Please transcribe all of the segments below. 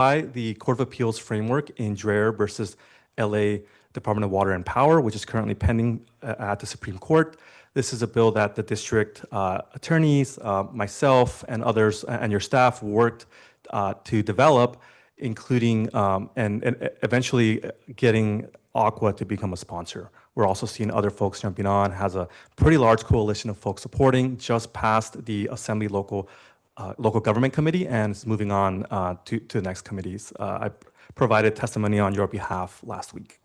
The Court of Appeals framework in Dreher versus LA Department of Water and Power, which is currently pending at the Supreme Court. This is a bill that the district attorneys, myself, and others, and your staff worked to develop, including and eventually getting Aqua to become a sponsor. We're also seeing other folks jumping on, has a pretty large coalition of folks supporting, just passed the Assembly Local Government Committee and is moving on to the next committees. I provided testimony on your behalf last week.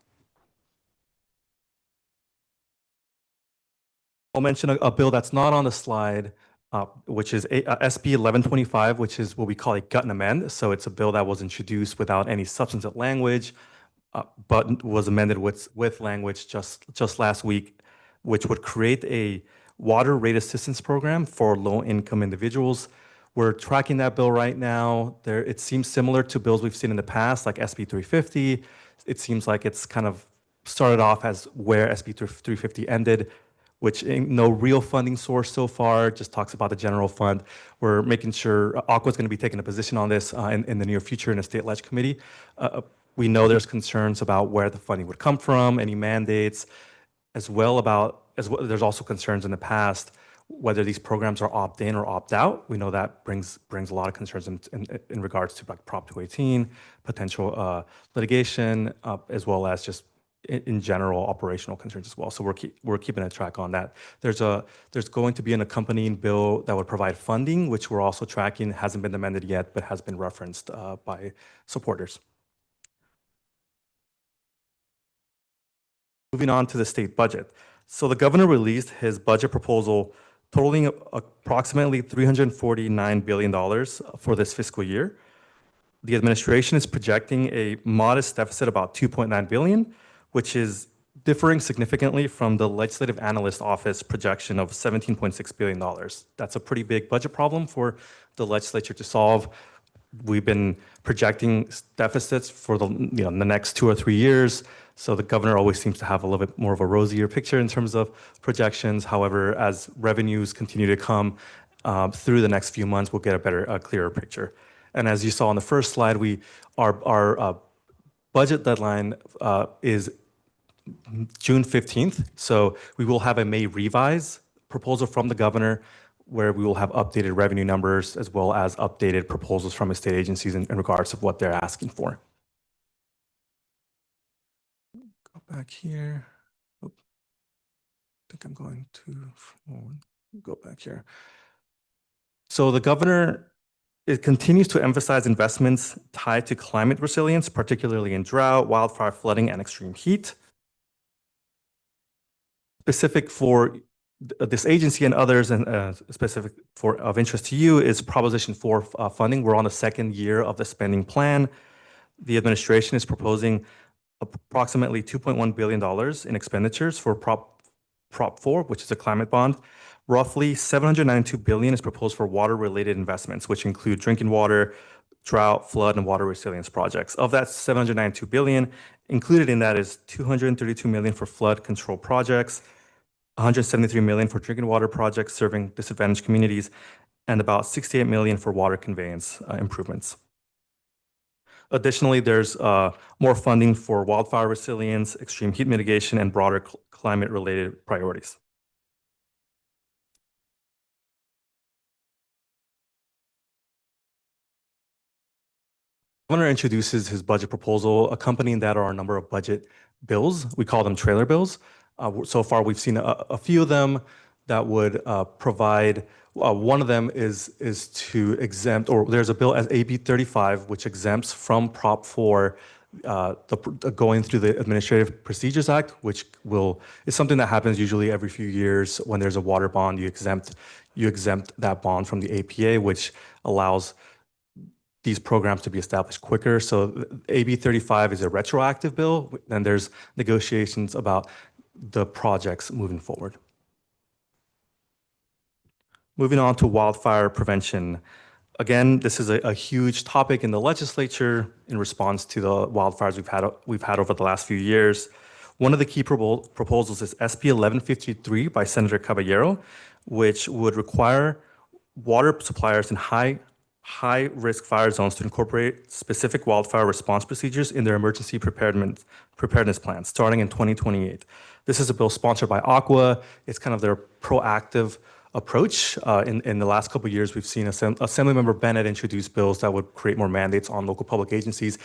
I'll mention a bill that's not on the slide, which is SB 1125, which is what we call a gut and amend. So it's a bill that was introduced without any substantive language, but was amended with language just last week, which would create a water rate assistance program for low-income individuals. We're tracking that bill right now. It seems similar to bills we've seen in the past, like SB 350. It seems like it's kind of started off as where SB 350 ended, which ain't no real funding source so far, just talks about the general fund. We're making sure Aqua is going to be taking a position on this in the near future in a state ledge committee. We know there's concerns about where the funding would come from, any mandates, as well. There's also concerns in the past whether these programs are opt-in or opt-out. We know that brings a lot of concerns in regards to like Prop 218, potential litigation, as well as just in general operational concerns as well. So we're keeping a track on that. There's going to be an accompanying bill that would provide funding, which we're also tracking. Hasn't been amended yet, but has been referenced by supporters. Moving on to the state budget. So the governor released his budget proposal totaling approximately $349 billion for this fiscal year. The administration is projecting a modest deficit, about $2.9 billion, which is differing significantly from the Legislative Analyst Office projection of $17.6 billion. That's a pretty big budget problem for the legislature to solve. We've been projecting deficits for the next 2 or 3 years. So the governor always seems to have a little bit more of a rosier picture in terms of projections. However, as revenues continue to come through the next few months, we'll get a clearer picture. And as you saw on the first slide, our budget deadline is June 15th. So we will have a May revise proposal from the governor, where we will have updated revenue numbers as well as updated proposals from the state agencies in regards to what they're asking for. Go back here. I think I'm going too forward. Go back here. So the governor, it continues to emphasize investments tied to climate resilience, particularly in drought, wildfire, flooding, and extreme heat. Specific for this agency and others, and specific of interest to you, is Proposition 4 funding. We're on the second year of the spending plan. The administration is proposing approximately $2.1 billion in expenditures for Prop 4, which is a climate bond. Roughly $792 billion is proposed for water-related investments, which include drinking water, drought, flood, and water resilience projects. Of that $792 billion, included in that is $232 million for flood control projects, $173 million for drinking water projects serving disadvantaged communities, and about $68 million for water conveyance improvements. Additionally, there's more funding for wildfire resilience, extreme heat mitigation, and broader climate-related priorities. The governor introduces his budget proposal. Accompanying that are a number of budget bills. We call them trailer bills. So far, we've seen a few of them that would provide. One of them is to exempt, or there's a bill as AB 35, which exempts from Prop 4 going through the Administrative Procedures Act, which is something that happens usually every few years. When there's a water bond, you exempt that bond from the APA, which allows these programs to be established quicker. So AB 35 is a retroactive bill, and there's negotiations about the projects moving forward. Moving on to wildfire prevention. Again, this is a huge topic in the legislature in response to the wildfires we've had over the last few years. One of the key proposals is SB 1153 by Senator Caballero, which would require water suppliers in high high-risk fire zones to incorporate specific wildfire response procedures in their emergency preparedness plans starting in 2028. This is a bill sponsored by Aqua. It's kind of their proactive approach. In the last couple of years, we've seen Assemblymember Bennett introduce bills that would create more mandates on local public agencies.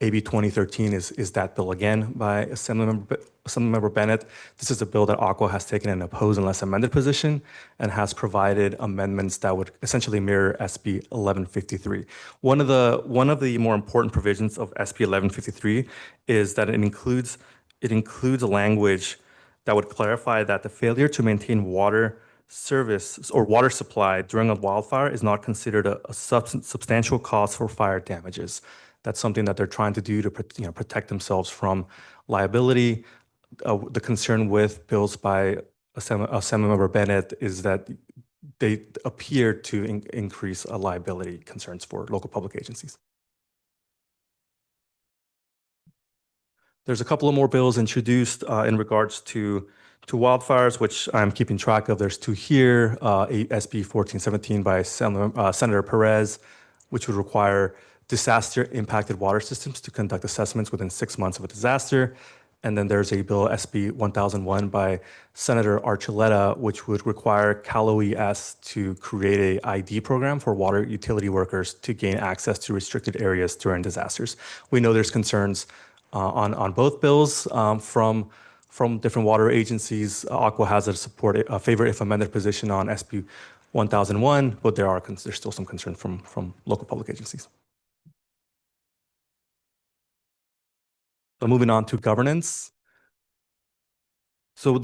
AB 2013 is that bill again by Assemblymember Bennett. This is a bill that Aqua has taken an opposed unless amended position and has provided amendments that would essentially mirror SB 1153. One of the more important provisions of SB 1153 is that it includes a language that would clarify that the failure to maintain water service or water supply during a wildfire is not considered a substantial cause for fire damages. That's something that they're trying to do to protect themselves from liability. The concern with bills by Assemblymember Bennett is that they appear to increase liability concerns for local public agencies. There's a couple of more bills introduced in regards to wildfires, which I'm keeping track of. There's two here, SB 1417 by Senator Perez, which would require disaster-impacted water systems to conduct assessments within 6 months of a disaster. And then there's a bill, SB 1001 by Senator Archuleta, which would require Cal OES to create a ID program for water utility workers to gain access to restricted areas during disasters. We know there's concerns on both bills from different water agencies. Aqua has a favor if amended position on SB 1001, but there's still some concern from local public agencies. So moving on to governance. So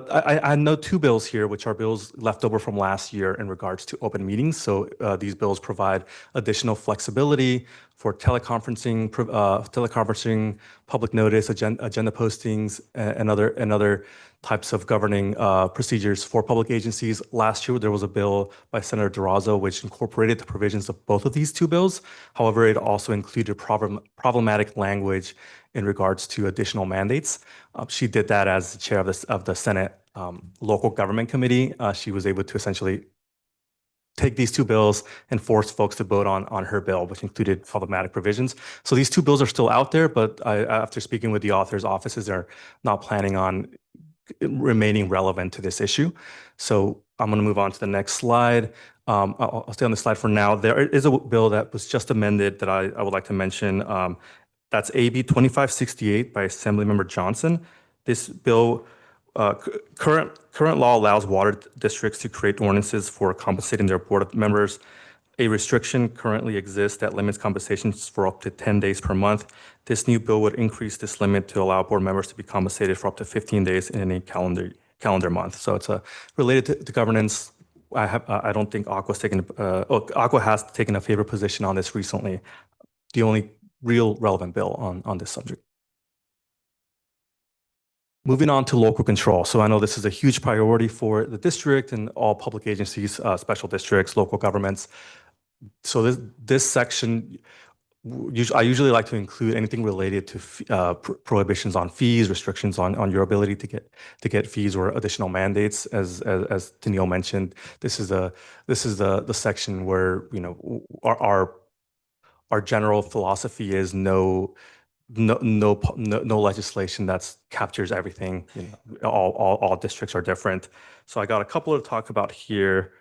I know two bills here, which are bills left over from last year in regards to open meetings. So these bills provide additional flexibility for teleconferencing, public notice, agenda postings, and other types of governing procedures for public agencies. Last year, there was a bill by Senator Durazo which incorporated the provisions of both of these two bills. However, it also included problematic language in regards to additional mandates. She did that as the chair of the Senate Local Government Committee. She was able to essentially take these two bills and force folks to vote on her bill, which included problematic provisions. So these two bills are still out there, but after speaking with the author's offices, they're not planning on remaining relevant to this issue. So I'm going to move on to the next slide. I'll stay on the slide for now. There is a bill that was just amended that I would like to mention. That's AB 2568 by Assemblymember Johnson. This bill, current law allows water districts to create ordinances for compensating their board of members. A restriction currently exists that limits compensations for up to 10 days per month. This new bill would increase this limit to allow board members to be compensated for up to 15 days in any calendar month. So it's related to governance. I don't think Aqua has taken a favorite position on this recently. The only real relevant bill on this subject. Moving on to local control. So I know this is a huge priority for the district and all public agencies, special districts, local governments. So this section, I usually like to include anything related to prohibitions on fees, restrictions on your ability to get fees or additional mandates. As Danielle mentioned, this is the section where our general philosophy is no legislation that captures everything. All districts are different. So I got a couple to talk about here.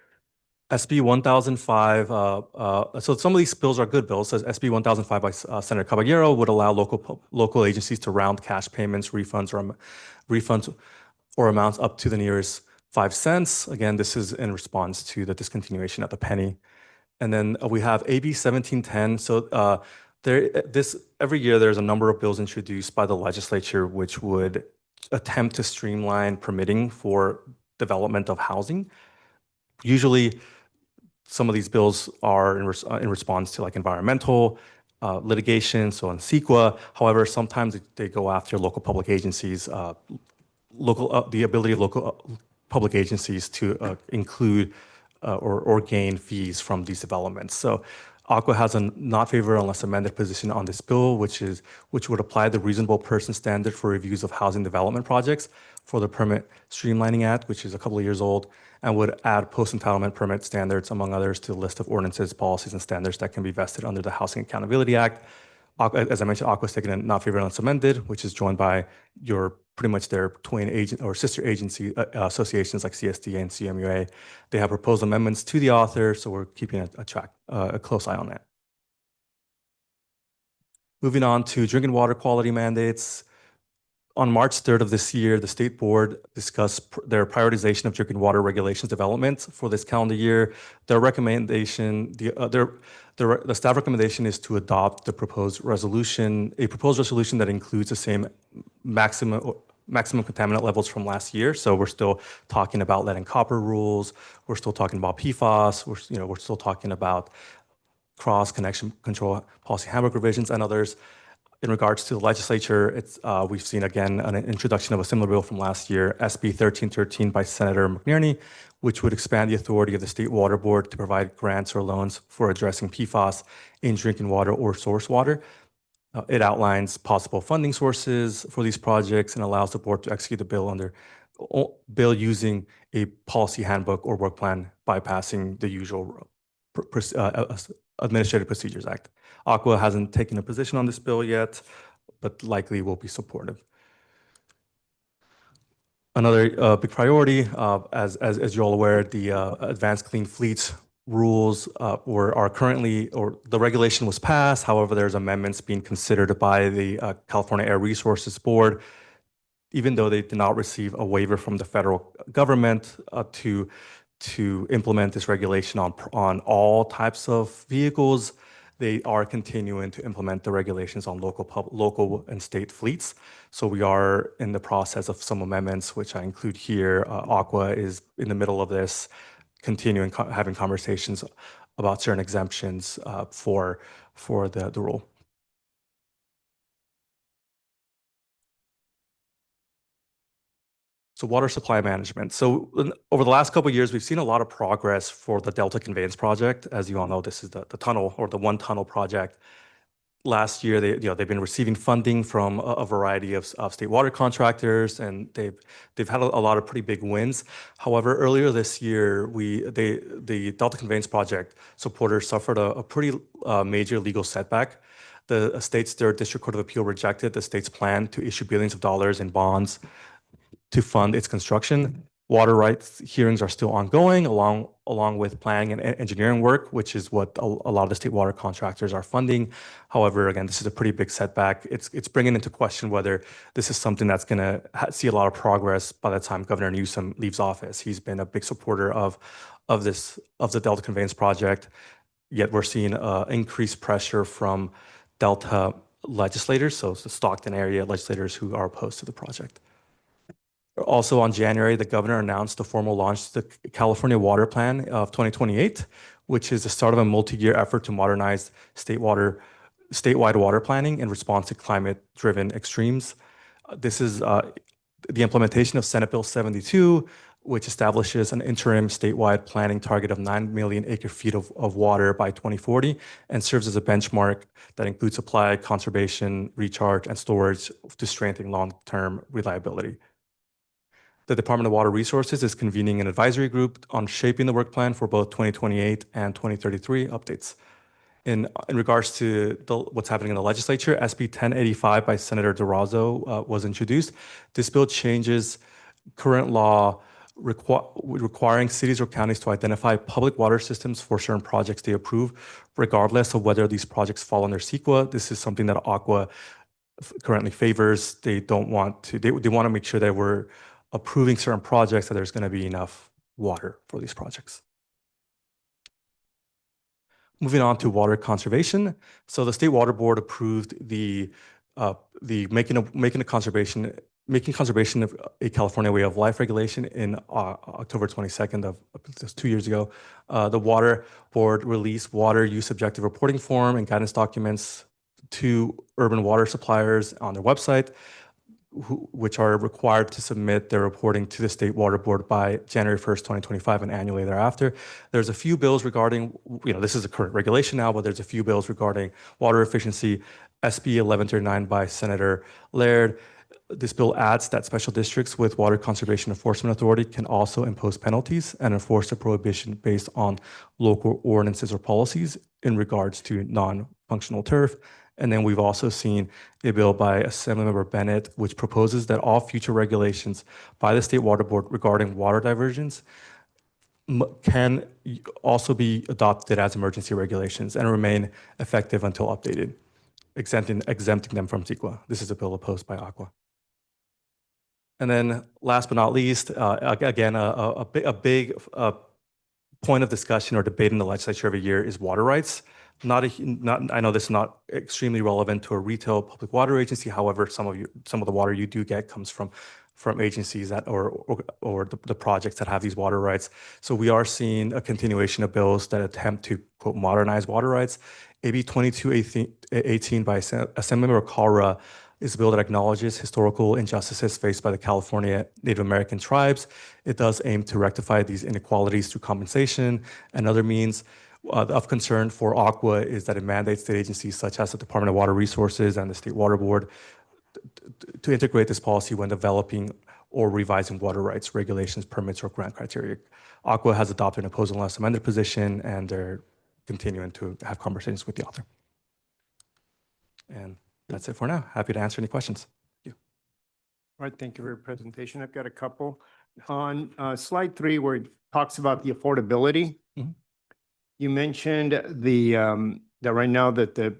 SB 1005. So some of these bills are good bills. So SB 1005 by Senator Caballero would allow local agencies to round cash payments, refunds or amounts up to the nearest 5 cents. Again, this is in response to the discontinuation of the penny. And then we have AB 1710. So every year there's a number of bills introduced by the legislature which would attempt to streamline permitting for development of housing. Usually, some of these bills are in response to like environmental litigation, so on CEQA. However, sometimes they go after local public agencies, the ability of local public agencies to include or gain fees from these developments. So Aqua has a not favored unless amended position on this bill, which would apply the reasonable person standard for reviews of housing development projects for the Permit Streamlining Act, which is a couple of years old, and would add post-entitlement permit standards, among others, to the list of ordinances, policies, and standards that can be vested under the Housing Accountability Act. As I mentioned, Aqua's taken a not favored unless amended, which is joined by your pretty much their twin agent or sister agency associations like CSDA and CMUA. They have proposed amendments to the author, so we're keeping a close eye on that. Moving on to drinking water quality mandates. On March 3rd of this year, the State Board discussed their prioritization of drinking water regulations development for this calendar year. Their recommendation, the staff recommendation is to adopt a proposed resolution that includes the same maximum contaminant levels from last year. So we're still talking about lead and copper rules. We're still talking about PFAS. We're still talking about cross connection control policy handbook revisions and others. In regards to the legislature, we've seen again an introduction of a similar bill from last year, SB 1313 by Senator McNerney, which would expand the authority of the State Water Board to provide grants or loans for addressing PFAS in drinking water or source water. It outlines possible funding sources for these projects and allows the board to execute the bill using a policy handbook or work plan, bypassing the usual Administrative Procedures Act. Aqua hasn't taken a position on this bill yet, but likely will be supportive. Another big priority, as you're all aware, the Advanced Clean Fleets rules are currently, or the regulation was passed. However, there's amendments being considered by the California Air Resources Board, even though they did not receive a waiver from the federal government to implement this regulation on all types of vehicles. They are continuing to implement the regulations on local and state fleets. So we are in the process of some amendments, which I include here. Aqua is in the middle of this, continuing having conversations about certain exemptions for the rule. So water supply management. So over the last couple of years, we've seen a lot of progress for the Delta Conveyance Project. As you all know, this is the tunnel, or the one tunnel project. Last year, they've been receiving funding from a variety of state water contractors, and they've had a lot of pretty big wins. However, earlier this year, the Delta Conveyance Project supporters suffered a pretty major legal setback. The state's third district court of appeal rejected the state's plan to issue billions of dollars in bonds to fund its construction. Water rights hearings are still ongoing, along with planning and engineering work, which is what a lot of the state water contractors are funding. However, again, this is a pretty big setback. It's bringing into question whether this is something that's going to see a lot of progress by the time Governor Newsom leaves office. He's been a big supporter of the Delta Conveyance Project, yet we're seeing increased pressure from Delta legislators, so the Stockton area legislators who are opposed to the project. Also, on January, the governor announced the formal launch of the California Water Plan of 2028, which is the start of a multi-year effort to modernize statewide water planning in response to climate-driven extremes. This is the implementation of Senate Bill 72, which establishes an interim statewide planning target of 9 million acre-feet of water by 2040 and serves as a benchmark that includes supply, conservation, recharge, and storage to strengthen long-term reliability. The Department of Water Resources is convening an advisory group on shaping the work plan for both 2028 and 2033 updates. In regards to what's happening in the legislature, SB 1085 by Senator Durazo was introduced. This bill changes current law requiring cities or counties to identify public water systems for certain projects they approve, regardless of whether these projects fall under CEQA. This is something that Aqua currently favors. They want to make sure that we're approving certain projects that there's going to be enough water for these projects. Moving on to water conservation. So the State Water Board approved making conservation a California way of life regulation in October 22nd of just 2 years ago. The Water Board released water use objective reporting form and guidance documents to urban water suppliers on their website. which are required to submit their reporting to the State Water Board by January 1st, 2025, and annually thereafter. There's a few bills regarding, this is a current regulation now, but there's a few bills regarding water efficiency. SB 1139 by Senator Laird. This bill adds that special districts with Water Conservation Enforcement Authority can also impose penalties and enforce a prohibition based on local ordinances or policies in regards to non-functional turf. And then we've also seen a bill by Assemblymember Bennett, which proposes that all future regulations by the State Water Board regarding water diversions can also be adopted as emergency regulations and remain effective until updated, exempting them from CEQA. This is a bill opposed by Aqua. And then last but not least, again, a big point of discussion or debate in the legislature every year is water rights. I know this is not extremely relevant to a retail public water agency. However, some of the water you do get comes from agencies that or the projects that have these water rights. So we are seeing a continuation of bills that attempt to, quote, modernize water rights. AB 2218 by Assemblymember Kalra is a bill that acknowledges historical injustices faced by the California Native American tribes. It does aim to rectify these inequalities through compensation and other means. Of concern for Aqua is that it mandates state agencies such as the Department of Water Resources and the State Water Board to integrate this policy when developing or revising water rights, regulations, permits, or grant criteria. Aqua has adopted an opposed unless amended position, and they're continuing to have conversations with the author. And that's it for now. Happy to answer any questions. Thank you. All right, thank you for your presentation. I've got a couple. On slide 3, where it talks about the affordability, you mentioned that right now that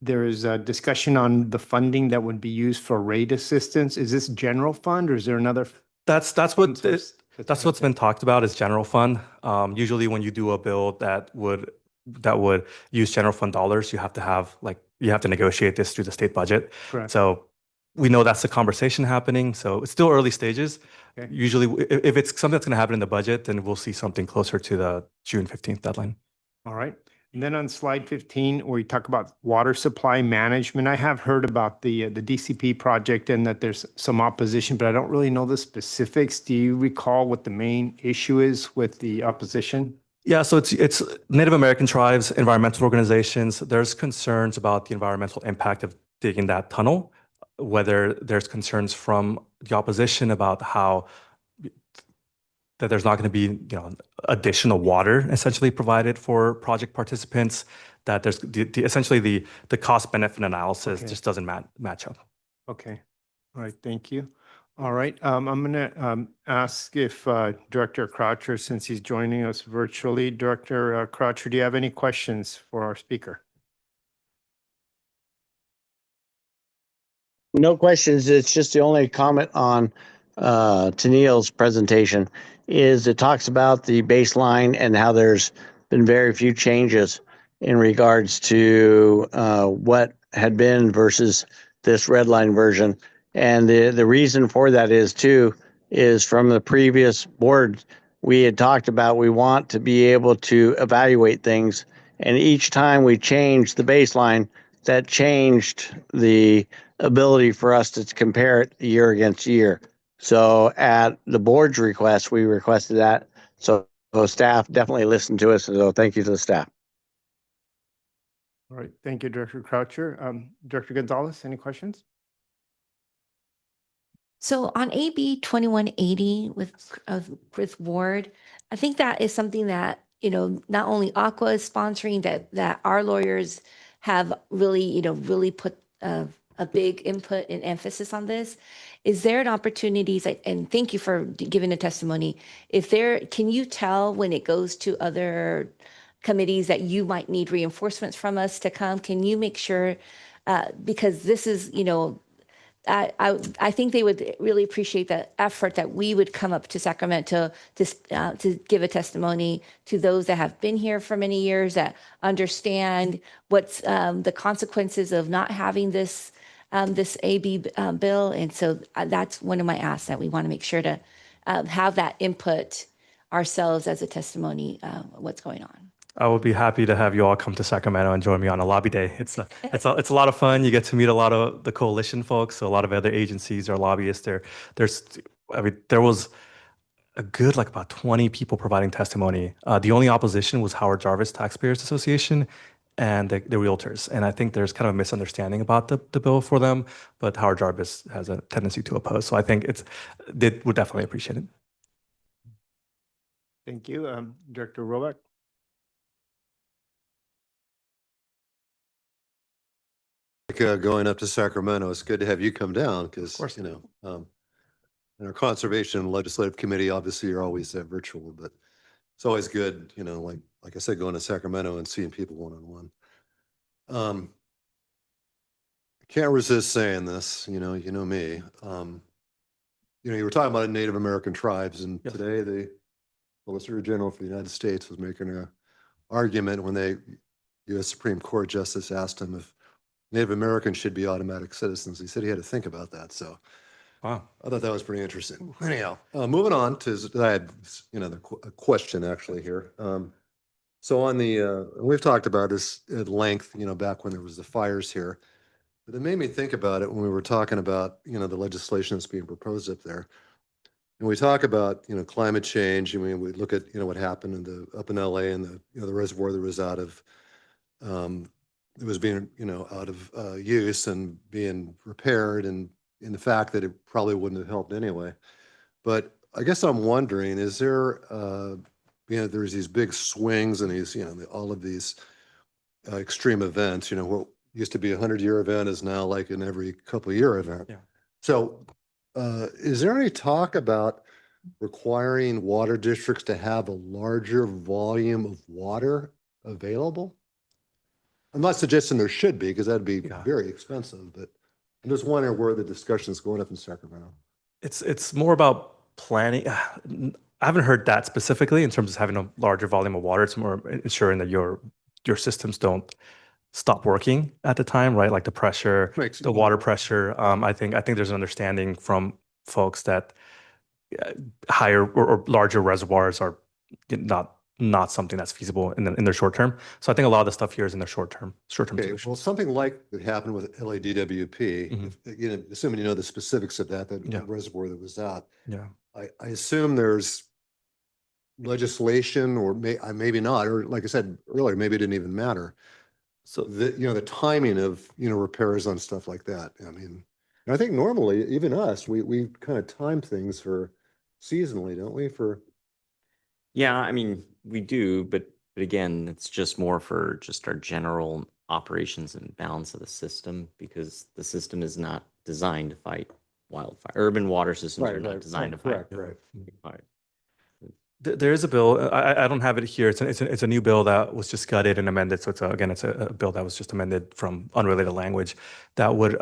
there is a discussion on the funding that would be used for rate assistance. Is this general fund or is there another? That's what's been talked about is general fund. Usually when you do a bill that would use general fund dollars, you have to negotiate this through the state budget. Correct. So we know that's the conversation happening. So it's still early stages. Okay. Usually if it's something that's going to happen in the budget, then we'll see something closer to the June 15th deadline. All right. And then on slide 15, where you talk about water supply management, I have heard about the DCP project and that there's some opposition, but I don't really know the specifics. Do you recall what the main issue is with the opposition? Yeah, so it's Native American tribes, environmental organizations. There's concerns about the environmental impact of digging that tunnel, whether there's concerns from the opposition about how that there's not going to be additional water essentially provided for project participants, that there's essentially the cost benefit analysis just doesn't match up. Okay. All right. Thank you. All right. I'm going to ask if Director Croucher, since he's joining us virtually, Director Croucher, do you have any questions for our speaker? No questions. It's just the only comment on Tennille's presentation is it talks about the baseline and how there's been very few changes in regards to what had been versus this red line version. And the reason for that is from the previous board, we had talked about we want to be able to evaluate things. And each time we changed the baseline, that changed the ability for us to compare it year against year. So at the board's request, we requested that. So staff definitely listened to us. So thank you to the staff. All right. Thank you, Director Croucher. Director Gonzalez, any questions? So on AB 2180 with Ward, I think that is something that, not only Aqua is sponsoring, that our lawyers have really put a big input and emphasis on this. Is there an opportunity, and thank you for giving a testimony, can you tell when it goes to other committees that you might need reinforcements from us to come? Can you make sure, because this is, I think they would really appreciate the effort that we would come up to Sacramento to give a testimony to those that have been here for many years, that understand what's the consequences of not having this AB bill. And so that's one of my asks, that we want to make sure to have that input ourselves as a testimony, what's going on. I would be happy to have you all come to Sacramento and join me on a lobby day. It's a lot of fun. You get to meet a lot of the coalition folks, so a lot of other agencies or lobbyists. There's, I mean, there was a good like about 20 people providing testimony. The only opposition was Howard Jarvis Taxpayers Association and the realtors. And I think there's kind of a misunderstanding about the bill for them, but Howard Jarvis has a tendency to oppose. So I think they would definitely appreciate it. Thank you. Director Roback? Going up to Sacramento, it's good to have you come down because, course. in our conservation and legislative committee, obviously you're always virtual, but it's always good, like I said, going to Sacramento and seeing people one-on-one. I can't resist saying this, you know me. You were talking about Native American tribes, and Yes. today the Solicitor General for the United States was making an argument when U.S. Supreme Court Justice asked him if Native Americans should be automatic citizens. He said he had to think about that. So Wow. I thought that was pretty interesting. Anyhow, moving on to, I had, a question actually here. So on we've talked about this at length, back when there was the fires here, but it made me think about it when we were talking about, the legislation that's being proposed up there. And we talk about, climate change. I mean, we look at, what happened up in LA and the reservoir that was out of, it was being, out of use and being repaired, and in the fact that it probably wouldn't have helped anyway. But I guess I'm wondering, is there, there's these big swings and these, all of these extreme events, what used to be a 100-year event is now like an every couple of year event. Yeah. So is there any talk about requiring water districts to have a larger volume of water available? I'm not suggesting there should be, because that'd be Yeah. very expensive, but I'm just wondering where the discussion is going up in Sacramento. It's more about planning. I haven't heard that specifically in terms of having a larger volume of water. It's more ensuring that your systems don't stop working at the time, right? Like the pressure, Makes the water pressure. I think there's an understanding from folks that higher or larger reservoirs are not something that's feasible in the short term. So I think a lot of the stuff here is in the short term Okay, solutions. well, something like that happened with LADWP, Mhm. assuming you know the specifics of that Yeah. reservoir that was out, Yeah. I assume there's legislation, or maybe not, or like I said earlier, maybe it didn't even matter. So The timing of, repairs on stuff like that. I mean, and I think normally, even us, we kind of time things for seasonally, don't we? Yeah, I mean, we do, but again, it's just more for just our general operations and balance of the system, because the system is not designed to fight wildfire. Urban water systems are not designed to fight Right. fire. there is a bill. I don't have it here. It's a new bill that was just gutted and amended. So it's a bill that was just amended from unrelated language that would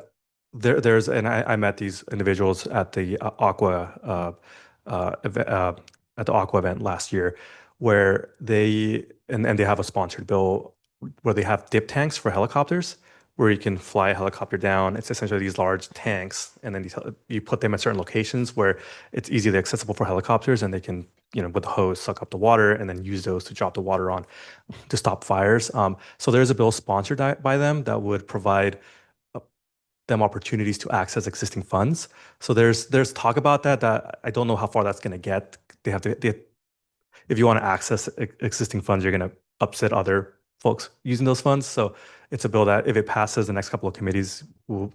there's and I met these individuals at the Aqua event last year, where they have a sponsored bill where they have dip tanks for helicopters, where you can fly a helicopter down. It's essentially these large tanks, and then you put them at certain locations where it's easily accessible for helicopters, and they can, with the hose, suck up the water and then use those to drop the water on to stop fires. So there's a bill sponsored by them that would provide them opportunities to access existing funds. So there's talk about that I don't know how far that's going to get. If you want to access existing funds, you're going to upset other folks using those funds. So it's a bill that, if it passes, the next couple of committees,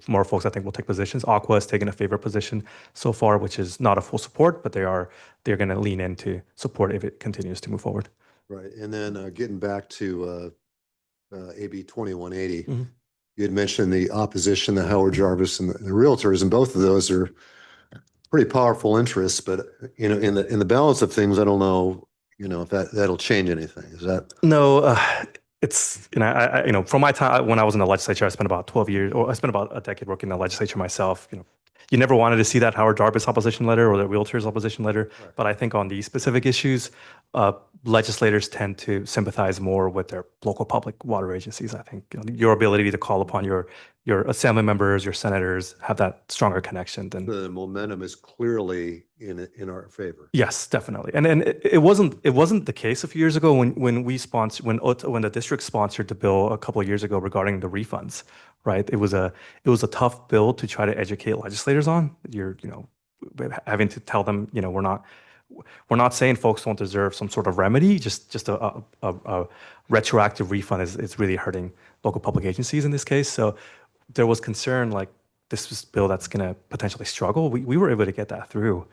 more folks, I think, will take positions. Aqua has taken a favorite position so far, which is not a full support, but they're going to lean in to support if it continues to move forward. Right. And then getting back to AB 2180, Mhm. you had mentioned the opposition, the Howard Jarvis and the realtors, and both of those are pretty powerful interests. But, in the balance of things, I don't know, if that'll change anything. Is that? No, it's, I from my time when I was in the legislature, I spent about 12 years, or I spent about a decade working in the legislature myself. You never wanted to see that Howard Jarvis opposition letter or the realtors opposition letter. Right. But I think on these specific issues, legislators tend to sympathize more with their local public water agencies. I think your ability to call upon your your assembly members, your senators have that stronger connection than. The momentum is clearly in our favor. Yes, definitely. And it wasn't the case a few years ago when the district sponsored the bill a couple of years ago regarding the refunds, right? It was a tough bill to try to educate legislators on. Having to tell them, we're not saying folks don't deserve some sort of remedy. Just a retroactive refund is really hurting local public agencies in this case. So there was concern like this was a bill that's going to potentially struggle. We were able to get that through,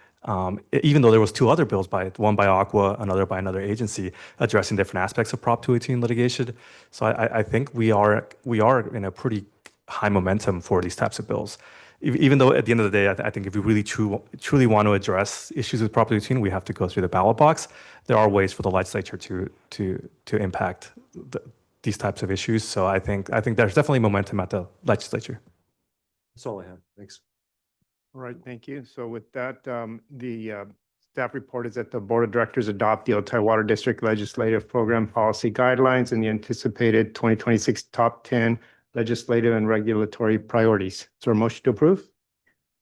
even though there was two other bills one by Aqua, another by another agency addressing different aspects of Prop 218 litigation. So I think we are in a pretty high momentum for these types of bills. Even though at the end of the day, I think if we really truly want to address issues with Prop 218, we have to go through the ballot box. There are ways for the legislature to impact these types of issues. So I think there's definitely momentum at the legislature. That's all I have. Thanks. All right, thank you. So with that, the staff report is that the Board of Directors adopt the Otay Water District Legislative Program Policy Guidelines and the anticipated 2026 top 10 legislative and regulatory priorities. Is there a motion to approve?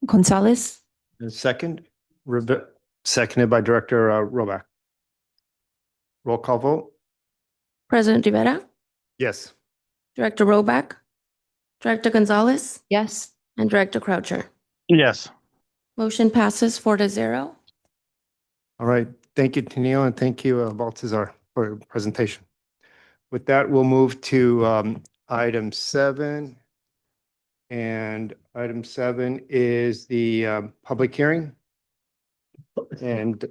Gonzalez, And second, seconded by Director Roback. Roll call vote? President Rivera, Yes. Director Roback, Director Gonzalez, yes. and Director Croucher. Yes. Motion passes 4-0. All right, thank you, Tenille, and thank you, Baltazar, for your presentation. With that, we'll move to item 7. And item 7 is the public hearing. And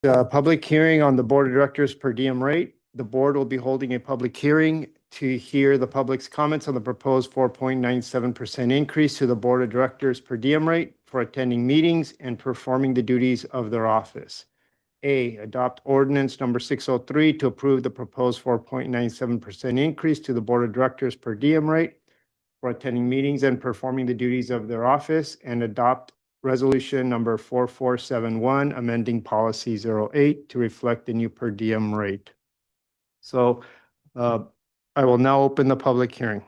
the public hearing on the Board of Directors per diem rate. The board will be holding a public hearing to hear the public's comments on the proposed 4.97% increase to the Board of Directors per diem rate for attending meetings and performing the duties of their office. A, adopt ordinance number 603 to approve the proposed 4.97% increase to the Board of Directors per diem rate for attending meetings and performing the duties of their office, and adopt resolution number 4471, amending policy 08 to reflect the new per diem rate. So I will now open the public hearing.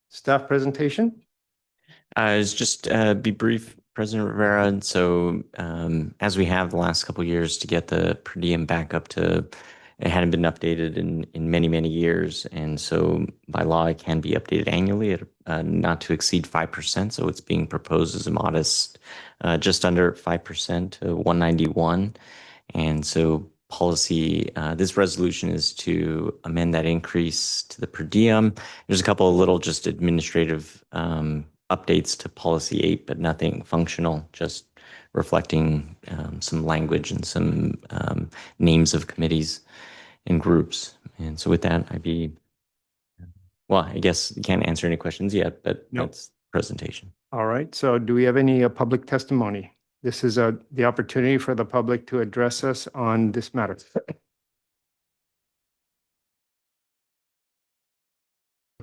Staff presentation? It's just be brief, President Rivera. And so as we have the last couple of years to get the per diem back up to, it hadn't been updated in many, many years. And so by law, it can be updated annually at not to exceed 5%. So it's being proposed as a modest, just under 5% to 191. And so policy, this resolution is to amend that increase to the per diem. There's a couple of little just administrative updates to policy 8, but nothing functional, just reflecting some language and some names of committees and groups. And so with that, I guess you can't answer any questions yet, but No. that's the presentation. All right, so do we have any public testimony? This is the opportunity for the public to address us on this matter.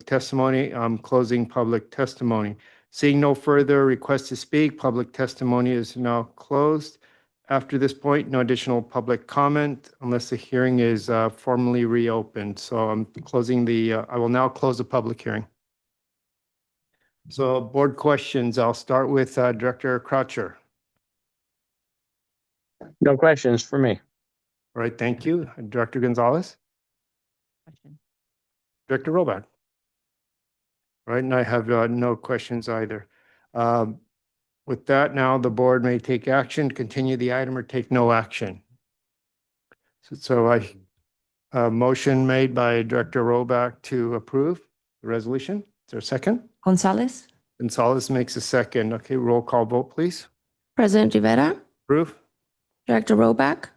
Testimony, closing public testimony. Seeing no further requests to speak, public testimony is now closed. After this point, no additional public comment unless the hearing is formally reopened. So I'm closing I will now close the public hearing. So board questions, I'll start with Director Croucher. No questions for me. All right, thank you. Director Gonzalez? Director Roback? All right, and I have no questions either. With that, now the board may take action, continue the item, or take no action. So motion made by Director Roback to approve the resolution. Is there a second? Gonzalez, Gonzalez makes a second. Okay, roll call vote, please. President Rivera, Approve? Director Roback,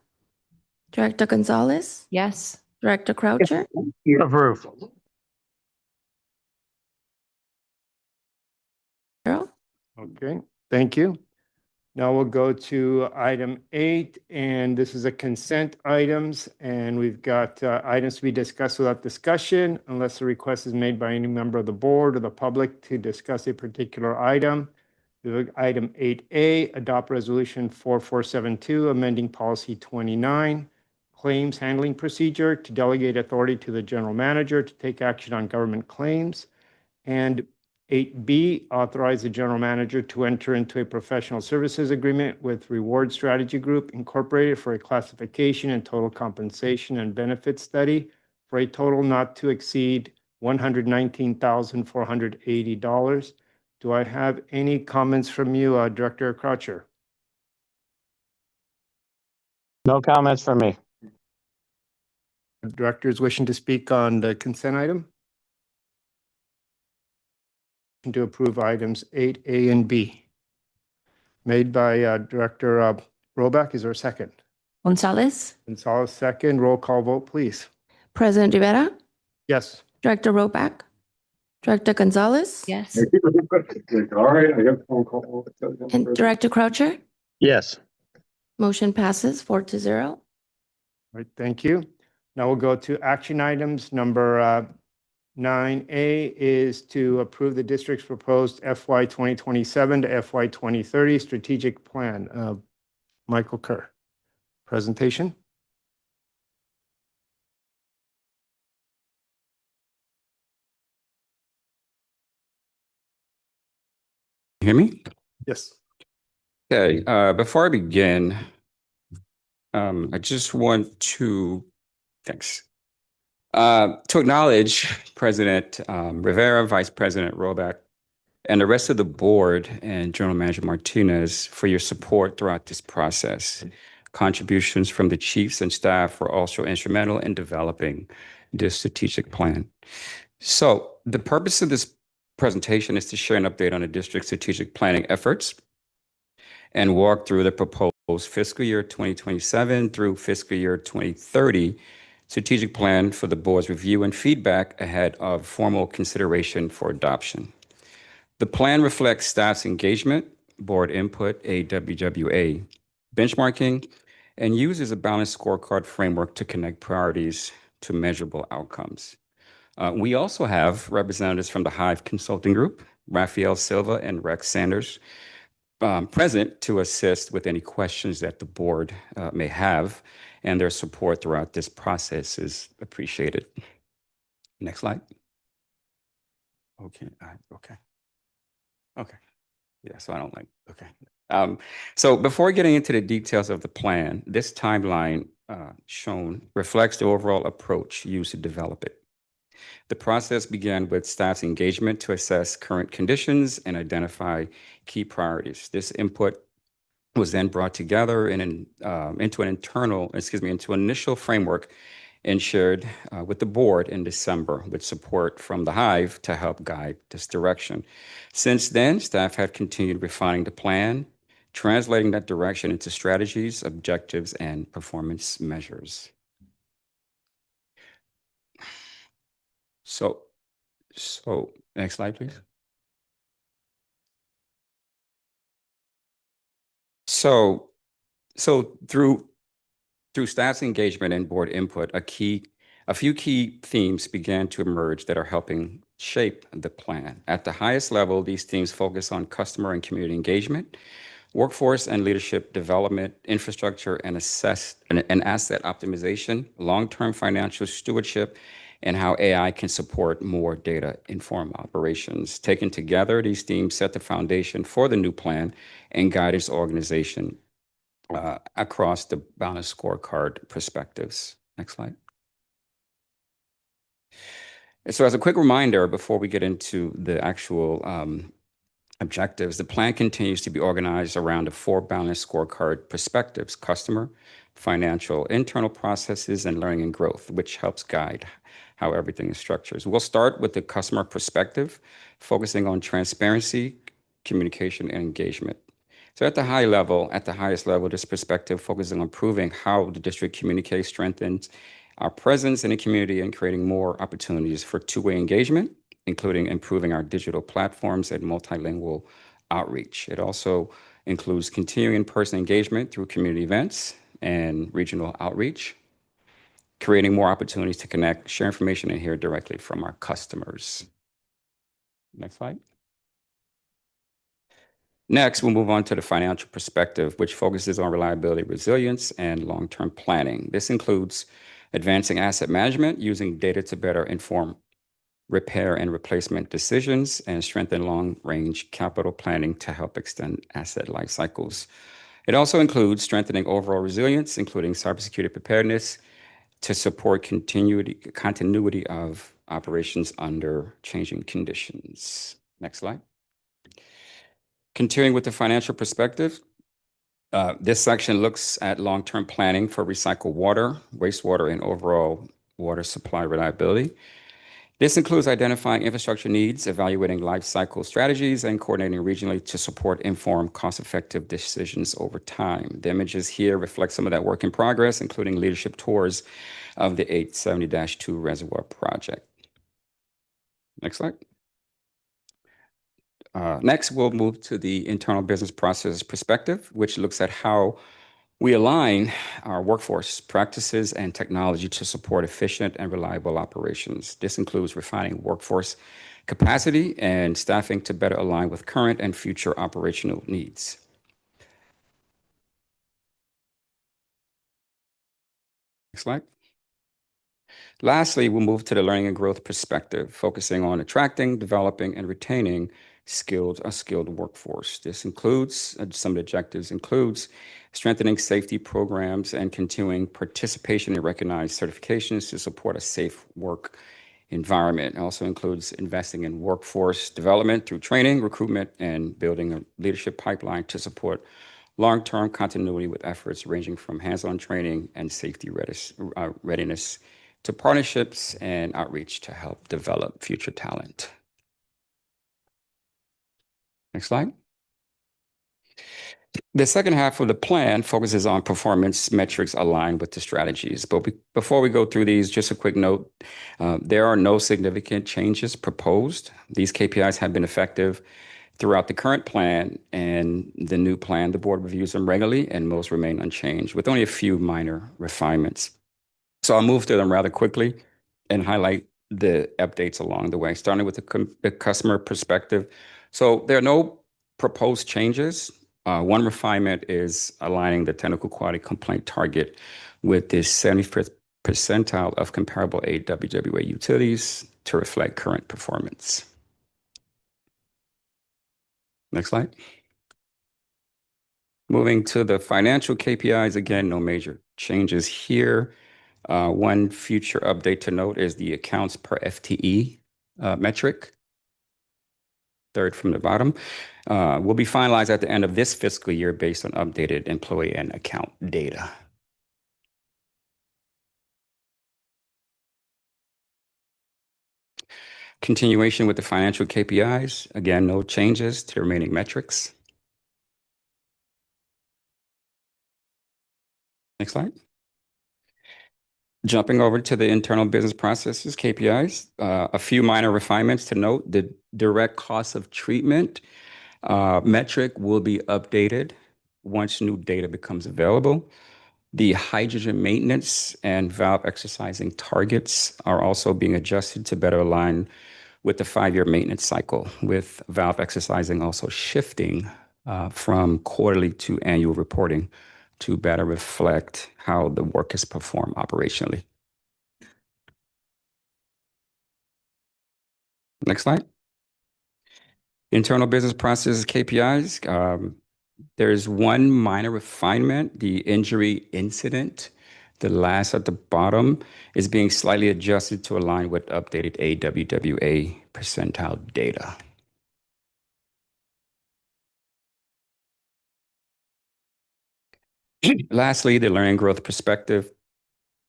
Director Gonzalez, yes. Director Croucher, Approve. Okay, thank you. Now we'll go to item 8, and this is a consent items, and we've got items to be discussed without discussion unless a request is made by any member of the board or the public to discuss a particular item. Item 8A, adopt resolution 4472, amending policy 29, claims handling procedure to delegate authority to the general manager to take action on government claims. And 8B, authorize the general manager to enter into a professional services agreement with Reward Strategy Group Incorporated for a classification and total compensation and benefit study for a total not to exceed $119,480. Do I have any comments from you, Director Croucher? No comments from me. Directors wishing to speak on the consent item? To approve items 8A and B. Made by Director Roback. Is there a second? Gonzalez, Gonzalez, second. Roll call vote, please. President Rivera, Yes. Director Roback, Director Gonzalez, Yes. All right, I got a phone call. and Director Croucher. Yes. Motion passes 4-0. All right, thank you. Now we'll go to action items. Number 9A is to approve the district's proposed FY 2027 to FY 2030 strategic plan. Michael Kerr, presentation. Hear me? Yes. Okay, before I begin, I just want to, thanks, to acknowledge President Rivera, Vice President Roback, and the rest of the board and General Manager Martinez for your support throughout this process. Contributions from the chiefs and staff were also instrumental in developing this strategic plan. So the purpose of this presentation is to share an update on the district's strategic planning efforts and walk through the proposed fiscal year 2027 through fiscal year 2030 strategic plan for the board's review and feedback ahead of formal consideration for adoption. The plan reflects staff's engagement, board input, AWWA, benchmarking, and uses a balanced scorecard framework to connect priorities to measurable outcomes. We also have representatives from the Hive Consulting Group, Raphael Silva and Rex Sanders, present to assist with any questions that the board may have, and their support throughout this process is appreciated. Next slide. Okay, okay. Yeah, so I don't like, okay. So before getting into the details of the plan, this timeline shown reflects the overall approach used to develop it. The process began with staff's engagement to assess current conditions and identify key priorities. This input was then brought together into an initial framework and shared with the board in December with support from the Hive to help guide this direction. Since then, staff have continued refining the plan, translating that direction into strategies, objectives, and performance measures. So next slide, please. So through staff's engagement and board input, a few key themes began to emerge that are helping shape the plan. At the highest level, these themes focus on customer and community engagement, workforce and leadership development, infrastructure and asset optimization, long-term financial stewardship, and how AI can support more data-informed operations. Taken together, these themes set the foundation for the new plan and guide its organization across the balanced scorecard perspectives. Next slide. So as a quick reminder, before we get into the actual objectives, the plan continues to be organized around the 4 balanced scorecard perspectives: customer, financial, internal processes, and learning and growth, which helps guide how everything is structured. We'll start with the customer perspective, focusing on transparency, communication, and engagement. So at the highest level, this perspective focuses on improving how the district communicates, strengthens our presence in the community, and creating more opportunities for two-way engagement, including improving our digital platforms and multilingual outreach. It also includes continuing in-person engagement through community events and regional outreach, creating more opportunities to connect, share information, and hear directly from our customers. Next slide. Next, we'll move on to the financial perspective, which focuses on reliability, resilience, and long-term planning. This includes advancing asset management, using data to better inform repair and replacement decisions, and strengthen long-range capital planning to help extend asset life cycles. It also includes strengthening overall resilience, including cybersecurity preparedness, to support continuity of operations under changing conditions. Next slide. Continuing with the financial perspective, this section looks at long-term planning for recycled water, wastewater, and overall water supply reliability. This includes identifying infrastructure needs, evaluating life cycle strategies, and coordinating regionally to support informed, cost-effective decisions over time. The images here reflect some of that work in progress, including leadership tours of the 870-2 reservoir project. Next slide. Next, we'll move to the internal business process perspective, which looks at how we align our workforce practices and technology to support efficient and reliable operations. This includes refining workforce capacity and staffing to better align with current and future operational needs. Next slide. Lastly, we'll move to the learning and growth perspective, focusing on attracting, developing, and retaining a skilled workforce. This includes, some of the objectives includes strengthening safety programs and continuing participation in recognized certifications to support a safe work environment. It also includes investing in workforce development through training, recruitment, and building a leadership pipeline to support long-term continuity with efforts ranging from hands-on training and safety readiness to partnerships and outreach to help develop future talent. Next slide. The second half of the plan focuses on performance metrics aligned with the strategies. But before we go through these, just a quick note, there are no significant changes proposed. These KPIs have been effective throughout the current plan and the new plan. The board reviews them regularly and most remain unchanged with only a few minor refinements. So I'll move through them rather quickly and highlight the updates along the way, starting with the customer perspective. So there are no proposed changes. One refinement is aligning the technical quality complaint target with the 75th percentile of comparable AWWA utilities to reflect current performance. Next slide. Moving to the financial KPIs, again, no major changes here. One future update to note is the accounts per FTE metric. Third from the bottom, will be finalized at the end of this fiscal year based on updated employee and account data. Continuation with the financial KPIs. Again, no changes to the remaining metrics. Next slide. Jumping over to the internal business processes, KPIs, a few minor refinements to note. The direct cost of treatment metric will be updated once new data becomes available. The hydrogen maintenance and valve exercising targets are also being adjusted to better align with the 5-year maintenance cycle, with valve exercising also shifting from quarterly to annual reporting to better reflect how the work is performed operationally. Next slide. Internal business processes KPIs. There's one minor refinement, the injury incident. The last at the bottom is being slightly adjusted to align with updated AWWA percentile data. Lastly, the learning growth perspective.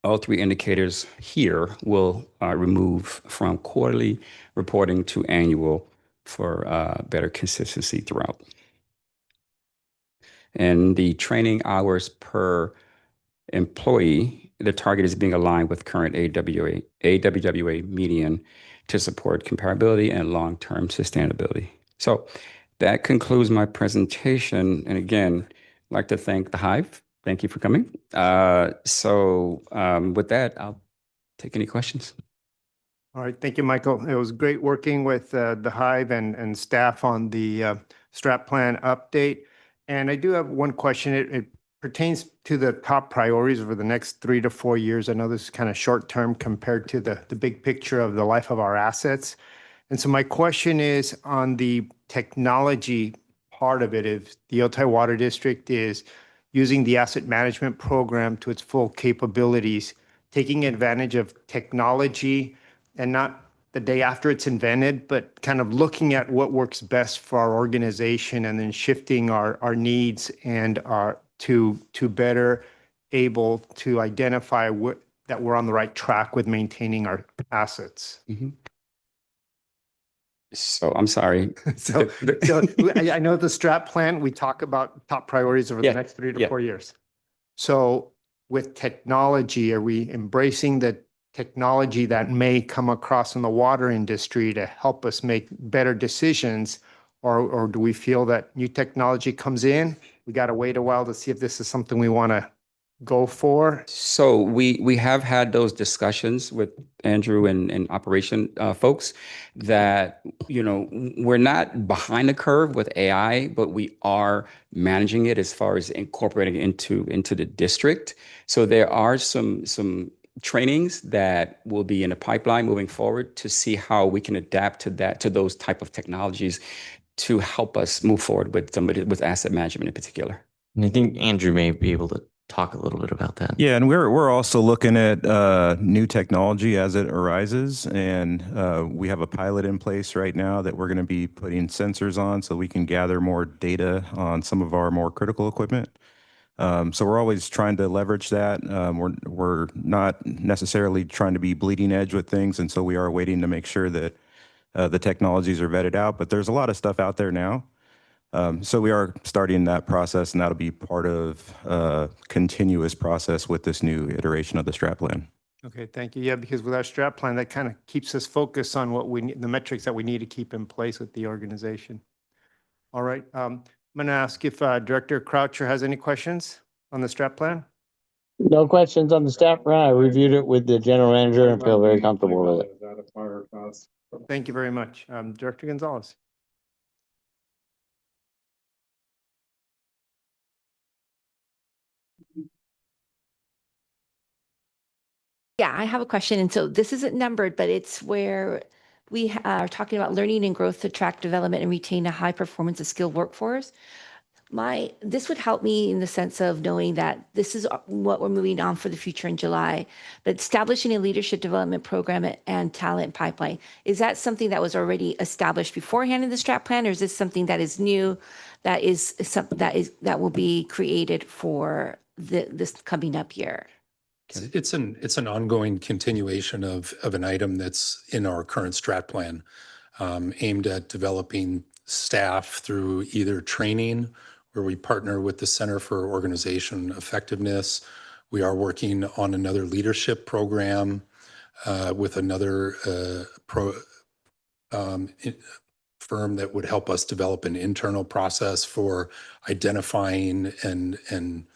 All 3 indicators here will remove from quarterly reporting to annual for better consistency throughout. And the training hours per employee, the target is being aligned with current AWWA median to support comparability and long-term sustainability. So that concludes my presentation. And again, I'd like to thank the Hive. Thank you for coming. With that, I'll take any questions. All right, thank you, Michael. It was great working with the Hive and staff on the strat plan update. And I do have one question. It pertains to the top priorities over the next 3 to 4 years. I know this is kind of short term compared to the big picture of the life of our assets. And so my question is on the technology part of it, if the Otay Water District is using the asset management program to its full capabilities, taking advantage of technology and not the day after it's invented, but kind of looking at what works best for our organization and then shifting our needs and to better able to identify that we're on the right track with maintaining our assets. So I'm sorry. So I know the strat plan, we talk about top priorities over the Yeah, next 3 to yeah. 4 years. So with technology, are we embracing the technology that may come across in the water industry to help us make better decisions? Or do we feel that new technology comes in? We got to wait a while to see if this is something we want to go for? So we have had those discussions with Andrew and operation folks that, you know, we're not behind the curve with AI, but we are managing it as far as incorporating it into the district. So there are some trainings that will be in the pipeline moving forward to see how we can adapt to those type of technologies to help us move forward with asset management in particular. And I think Andrew may be able to talk a little bit about that. Yeah, and we're also looking at new technology as it arises, and we have a pilot in place right now that we're going to be putting sensors on so we can gather more data on some of our more critical equipment. So we're always trying to leverage that. We're not necessarily trying to be bleeding edge with things, and so we are waiting to make sure that the technologies are vetted out. But there's a lot of stuff out there now. So we are starting that process, and that'll be part of a continuous process with this new iteration of the strat plan. Okay, thank you. Yeah, because with our strat plan, that kind of keeps us focused on what we need, the metrics that we need to keep in place with the organization. All right, I'm going to ask if Director Croucher has any questions on the strat plan. No questions on the staff plan. I reviewed it with the general manager and feel very comfortable with it. Is that a fire cost? Thank you very much. Director Gonzalez. Yeah, I have a question. And so this isn't numbered, but it's where we are talking about learning and growth to attract development and retain a high performance and skilled workforce. This would help me in the sense of knowing that this is what we're moving on for the future in July, but establishing a leadership development program and talent pipeline. Is that something that was already established beforehand in the strat plan, or is this something that is new, that will be created for this coming up year? It's an ongoing continuation of an item that's in our current strat plan, aimed at developing staff through either training, where we partner with the Center for Organization Effectiveness. We are working on another leadership program with another firm that would help us develop an internal process for identifying and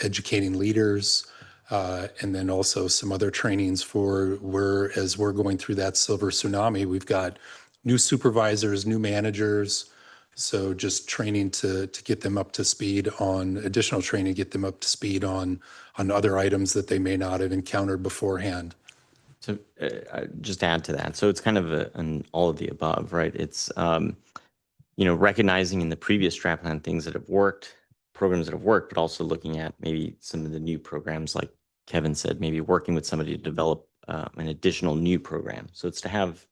educating leaders. And then also some other trainings as we're going through that silver tsunami, we've got new supervisors, new managers. So just training to get them up to speed on additional training, get them up to speed on other items that they may not have encountered beforehand. So just to add to that, so it's kind of an all of the above, right? It's, recognizing in the previous strat plan things that have worked, programs that have worked, but also looking at maybe some of the new programs, like Kevin said, maybe working with somebody to develop an additional new program. So it's to have,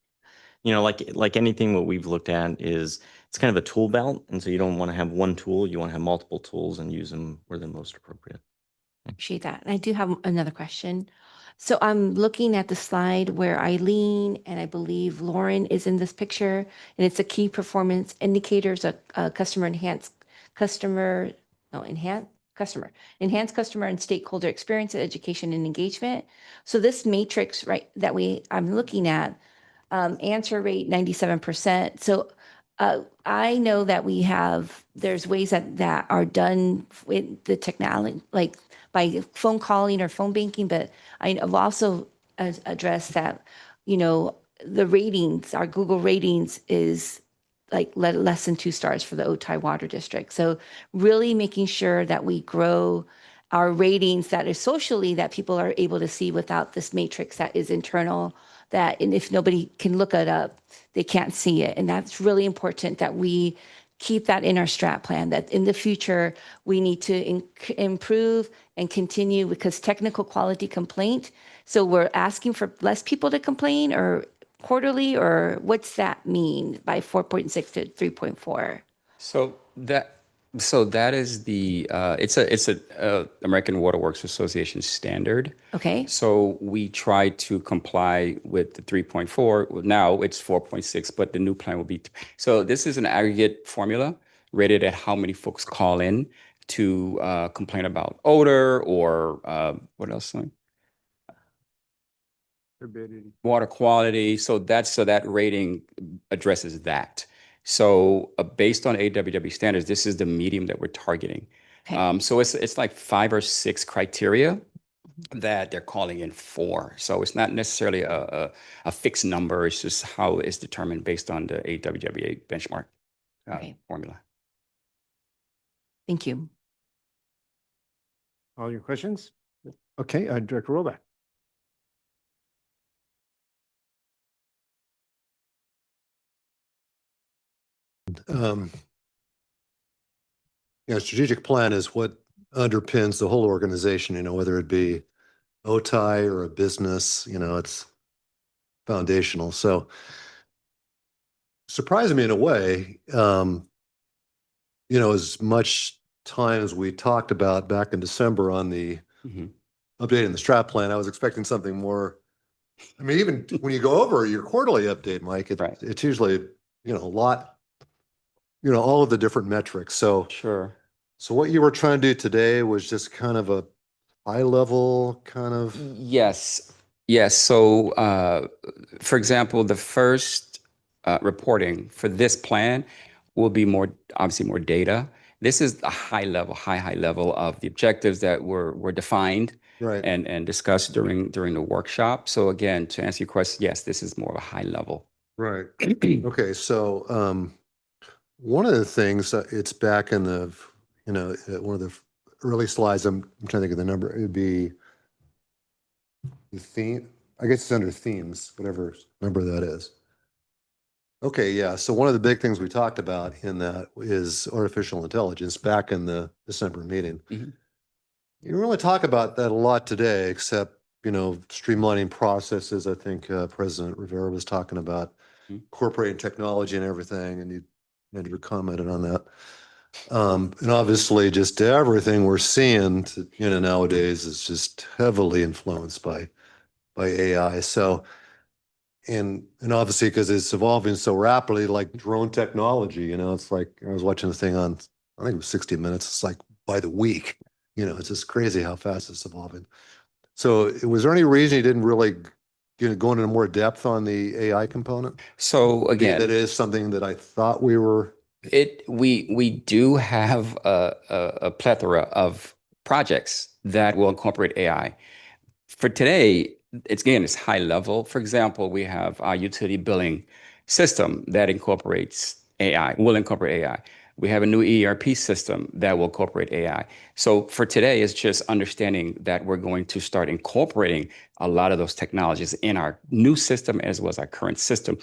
like anything, what we've looked at is it's kind of a tool belt. And so you don't want to have one tool, you want to have multiple tools and use them where they're most appropriate. Appreciate that. And I do have another question. So I'm looking at the slide where Eileen and I believe Lauren is in this picture, and it's a key performance indicators, enhanced customer and stakeholder experience, education and engagement. So this matrix, right, that I'm looking at, answer rate 97%. So I know that there's ways that are done with the technology, like by phone calling or phone banking, but I've also addressed that, you know, the ratings, our Google ratings is like less than 2 stars for the Otay Water District. So really making sure that we grow our ratings that is socially that people are able to see without this matrix that is internal, that, and if nobody can look it up, they can't see it. And that's really important that we keep that in our strat plan, that in the future, we need to improve and continue, because technical quality complaint. So we're asking for less people to complain, or quarterly, or what's that mean by 4.6 to 3.4? So that is the it's a American Water Works Association standard. Okay. So we try to comply with the 3.4. Now it's 4.6, but the new plan will be. So this is an aggregate formula rated at how many folks call in to complain about odor or what else? Turbidity. Water quality. So that rating addresses that. So based on AWW standards, this is the medium that we're targeting. Okay. So it's like 5 or 6 criteria that they're calling in for. So it's not necessarily a fixed number. It's just how it's determined based on the AWWA benchmark Okay. formula. Thank you. All your questions? Okay, Director Rollback. Strategic plan is what underpins the whole organization, whether it be OTI or a business, it's foundational. So surprising me in a way, as much time as we talked about back in December on the updating the strat plan, I was expecting something more. I mean, even when you go over your quarterly update, Mike, it's usually, a lot, all of the different metrics. So Sure. So what you were trying to do today was just kind of a high level kind of. Yes. So, for example, the first reporting for this plan will be obviously more data. This is a high level of the objectives that were defined Right. and discussed during the workshop. So again, to answer your question, yes, this is more of a high level. Right. Okay. So one of the things, it's back in the, one of the early slides, I'm trying to think of the number. It would be the theme. I guess it's under themes, whatever number that is. Okay. Yeah. So one of the big things we talked about in that is artificial intelligence back in the December meeting. Mhm. You didn't really talk about that a lot today, except, streamlining processes. I think President Rivera was talking about incorporating technology and everything, and you commented on that. And obviously just everything we're seeing, nowadays is just heavily influenced by AI. So, and obviously because it's evolving so rapidly, like drone technology, it's like, I was watching the thing on, I think it was 60 Minutes. It's like by the week, it's just crazy how fast it's evolving. So was there any reason you didn't really go into more depth on the AI component? So again, that is something that I thought we were. We do have a plethora of projects that will incorporate AI. For today, it's high level. For example, we have our utility billing system that will incorporate AI. We have a new ERP system that will incorporate AI. So for today, it's just understanding that we're going to start incorporating a lot of those technologies in our new system as well as our current system.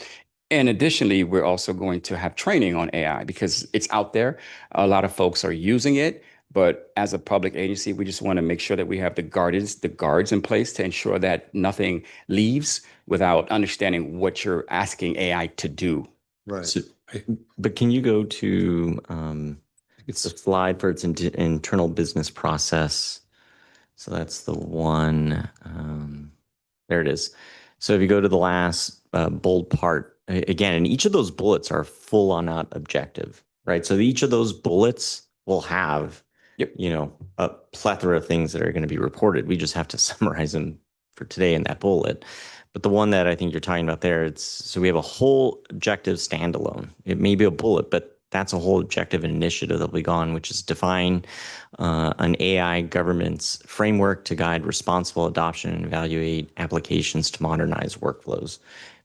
And additionally, we're also going to have training on AI because it's out there. A lot of folks are using it, but as a public agency, we just want to make sure that we have the guards in place to ensure that nothing leaves without understanding what you're asking AI to do. Right. So, but can you go to it's the slide for its internal business process? So that's the one. There it is. So if you go to the last bold part, again, and each of those bullets are full on out objective, right? So each of those bullets will have, a plethora of things that are going to be reported. We just have to summarize them for today in that bullet. But the one that I think you're talking about there, so we have a whole objective standalone. It may be a bullet, but that's a whole objective and initiative that will be gone, which is define an AI governance framework to guide responsible adoption and evaluate applications to modernize workflows.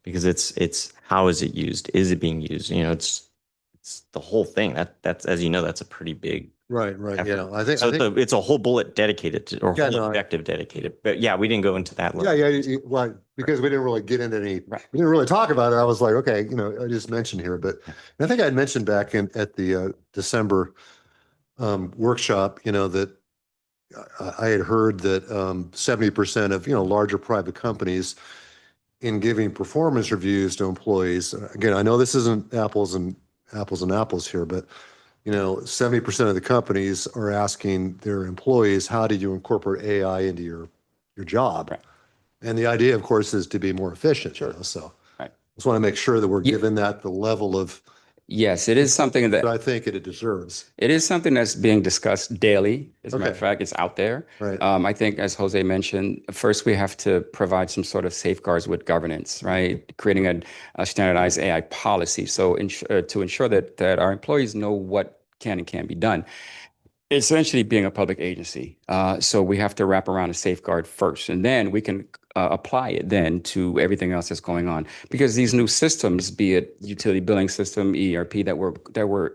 Because it's how is it used? Is it being used? You know, it's the whole thing. That's as you know, that's a pretty big Right, right. Yeah, effort. I think, So it's a whole bullet dedicated to, or Yeah, whole no, objective dedicated. But yeah, we didn't go into that level. well, because we didn't really get into any, Right. we didn't really talk about it. I was like, okay, you know, I just mentioned here, but I think I had mentioned back at the December workshop, you know, that I had heard that 70% of, you know, larger private companies in giving performance reviews to employees, again, I know this isn't apples and apples here, but you know, 70% of the companies are asking their employees, how did you incorporate AI into your job? Right. And the idea, of course, is to be more efficient. You know, so Right. just want to make sure that we're Yeah. giving that the level of Yes, it is something that that I think it deserves. it is something that's being discussed daily. As a matter of Okay. fact, it's out there. Right. I think, as Jose mentioned, first we have to provide some sort of safeguards with governance, right? Creating a standardized AI policy, so to ensure that our employees know what can and can't be done. Essentially, being a public agency, so we have to wrap around a safeguard first, and then we can apply it then to everything else that's going on. Because these new systems, be it utility billing system, ERP that we're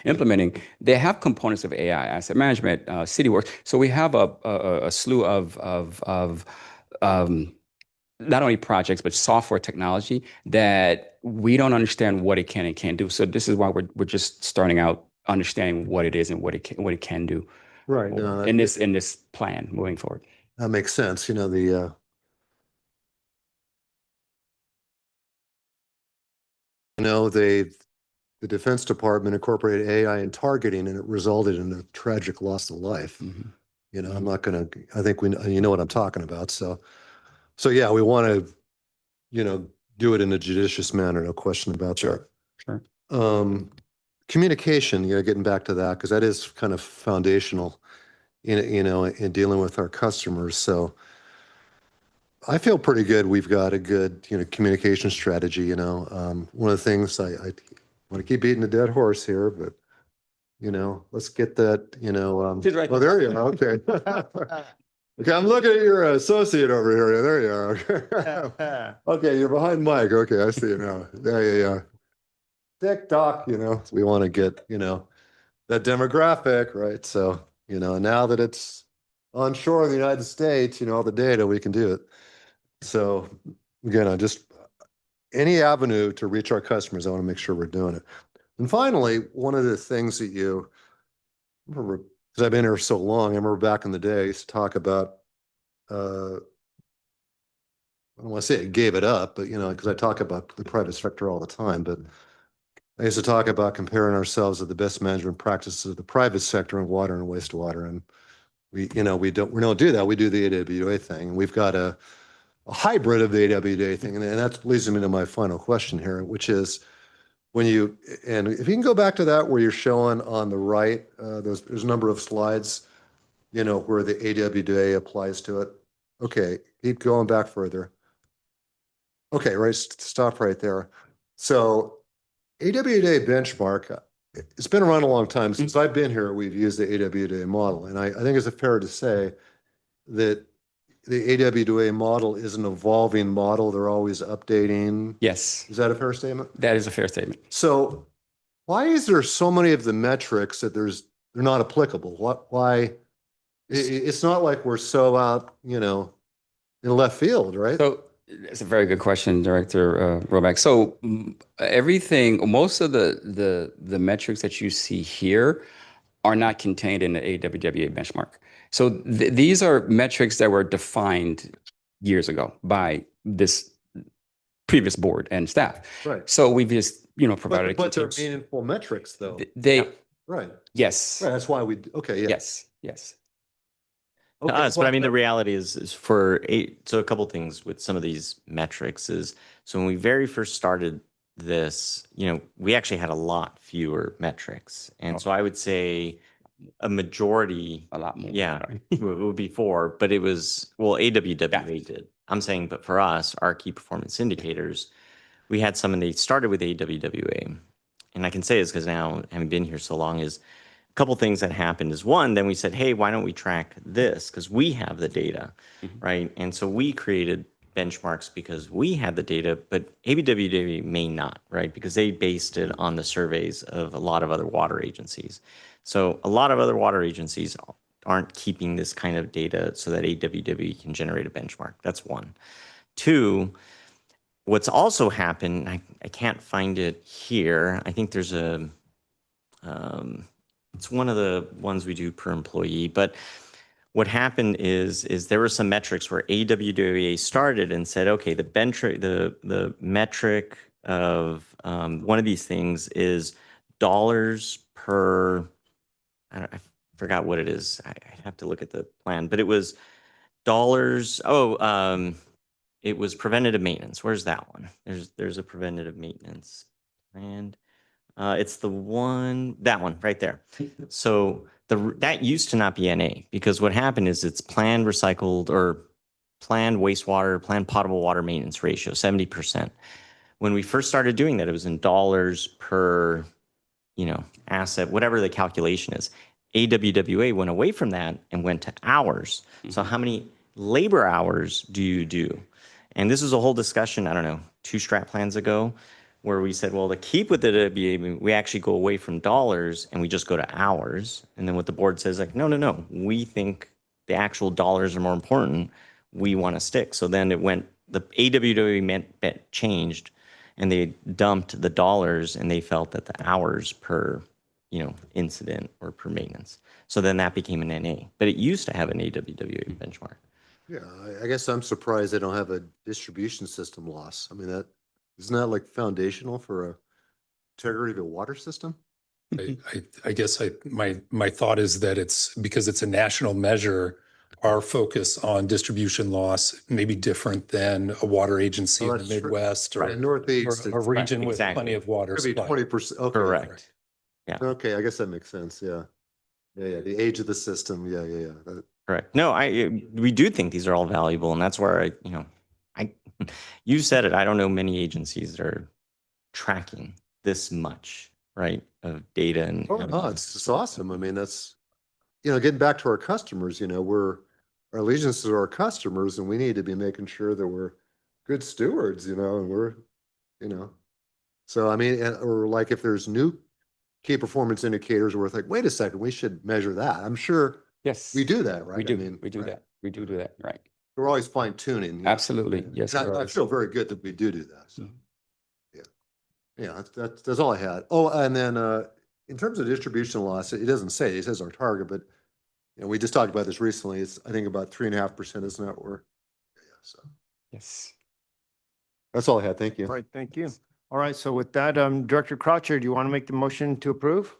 implementing, they have components of AI, asset management, CityWorks. So we have a slew of not only projects but software technology that we don't understand what it can and can't do. So this is why we're just starting out understanding what it is and what it can do. Right. No, in this plan moving forward. that makes sense. You know, the Defense Department incorporated AI in targeting, and it resulted in a tragic loss of life. Mhm. You know, I'm not gonna, I think you know what I'm talking about. So yeah, we want to, you know, do it in a judicious manner, no question about that. Sure. Communication, you know, getting back to that, because that is kind of foundational in, you know, in dealing with our customers. So I feel pretty good. We've got a good, you know, communication strategy, you know. One of the things I want to keep beating a dead horse here, but you know, let's get that, you know, He's right oh, there you are. Okay. Okay, I'm looking at your associate over here. There you are. Okay. Okay, you're behind Mike. Okay, I see you now. There you are. TikTok, you know, we want to get, you know, that demographic, right? So, you know, now that it's onshore in the United States, you know, all the data, we can do it. So again, any avenue to reach our customers, I want to make sure we're doing it. And finally, one of the things that you remember, because I've been here so long, I remember back in the day, I used to talk about, I don't want to say it gave it up, but, you know, because I talk about the private sector all the time, but I used to talk about comparing ourselves to the best management practices of the private sector in water and wastewater. And we don't do that. We do the AWA thing. And we've got a hybrid of the AWA thing. And that leads me to my final question here, which is and if you can go back to that where you're showing on the right, there's a number of slides, you know, where the AWA applies to it. Okay, keep going back further. Okay, right, stop right there. So AWA benchmark, it's been around a long time. Since I've been here, we've used the AWA model. And I think it's fair to say that the AWA model is an evolving model. They're always updating. Yes, Is that a fair statement? that is a fair statement. So why is there so many of the metrics that they're not applicable? Why? It's not like we're so out, you know, in left field, right? So it's a very good question, Director Roback. So most of the metrics that you see here are not contained in the AWWA benchmark. So these are metrics that were defined years ago by this previous board and staff. Right. So we've just, you know, provided. But they're meaningful metrics, though. Right. Yes. Right. That's why okay. Yeah. Yes. Okay, But I mean, the reality is so a couple things with some of these metrics is, so when we very first started this, you know, we actually had a lot fewer metrics. And so I would say a majority, a lot more. yeah, would be 4, but it was, well, AWWA did. I'm saying, but for us, our key performance indicators, we had some, and they started with AWWA. and I can say this because now having been here so long, is a couple things that happened is one, then we said, hey, why don't we track this? Because we have the data, right? And so we created benchmarks because we had the data, but ABWW may not, right? Because they based it on the surveys of a lot of other water agencies. So a lot of other water agencies aren't keeping this kind of data so that AWW can generate a benchmark. That's one. Two, what's also happened, I can't find it here. I think there's a, it's one of the ones we do per employee, but what happened is there were some metrics where AWWA started and said, okay, the metric of one of these things is dollars per, I forgot what it is. I have to look at the plan, but it was dollars. It was preventative maintenance. Where's that one? There's a preventative maintenance plan. It's the one, that one right there. So that used to not be NA, because what happened is it's planned recycled or planned wastewater, planned potable water maintenance ratio, 70%. When we first started doing that, it was in dollars per, asset, whatever the calculation is. AWWA went away from that and went to hours. So how many labor hours do you do? And this was a whole discussion, I don't know, 2 strat plans ago, where we said, well, to keep with the WA, we actually go away from dollars and we just go to hours. And then what the board says, like, no, we think the actual dollars are more important. We want to stick. So then it went, the AWWA changed, and they dumped the dollars, and they felt that the hours per, incident or per maintenance. So then that became an NA, but it used to have an AWWA benchmark. Yeah, I guess I'm surprised they don't have a distribution system loss. I mean, isn't that like foundational for a integrity of a water system? I guess my thought is that it's because it's a national measure, our focus on distribution loss may be different than a water agency in the that's true. Midwest or Right, Northeast, a region with Exactly. plenty of water Could be supply. 20%. Okay, Correct. Yeah. Okay, I guess that makes sense. Yeah. Yeah. The age of the system. Yeah. Correct. No, we do think these are all valuable, and that's where you said it. I don't know many agencies that are tracking this much, right, of data and. Oh, no, it's just awesome. I mean, that's, getting back to our customers, our allegiances are our customers, and we need to be making sure that we're good stewards, and we're, so I mean, or like if there's new key performance indicators, we're like, wait a second, we should measure that. I'm sure Yes. we do that, right? We do. I mean, We do right. that. We do that. Right. We're always fine tuning. Absolutely. Yes. And we're I always- feel very good that we do that. So, Mhm. yeah, that's all I had. Oh, and then in terms of distribution loss, it doesn't say, it says our target, but we just talked about this recently. It's, I think, about 3.5%, isn't that where? Yeah, so Yes. that's all I had. Thank you. All right, thank you. All right, so with that, Director Croucher, do you want to make the motion to approve?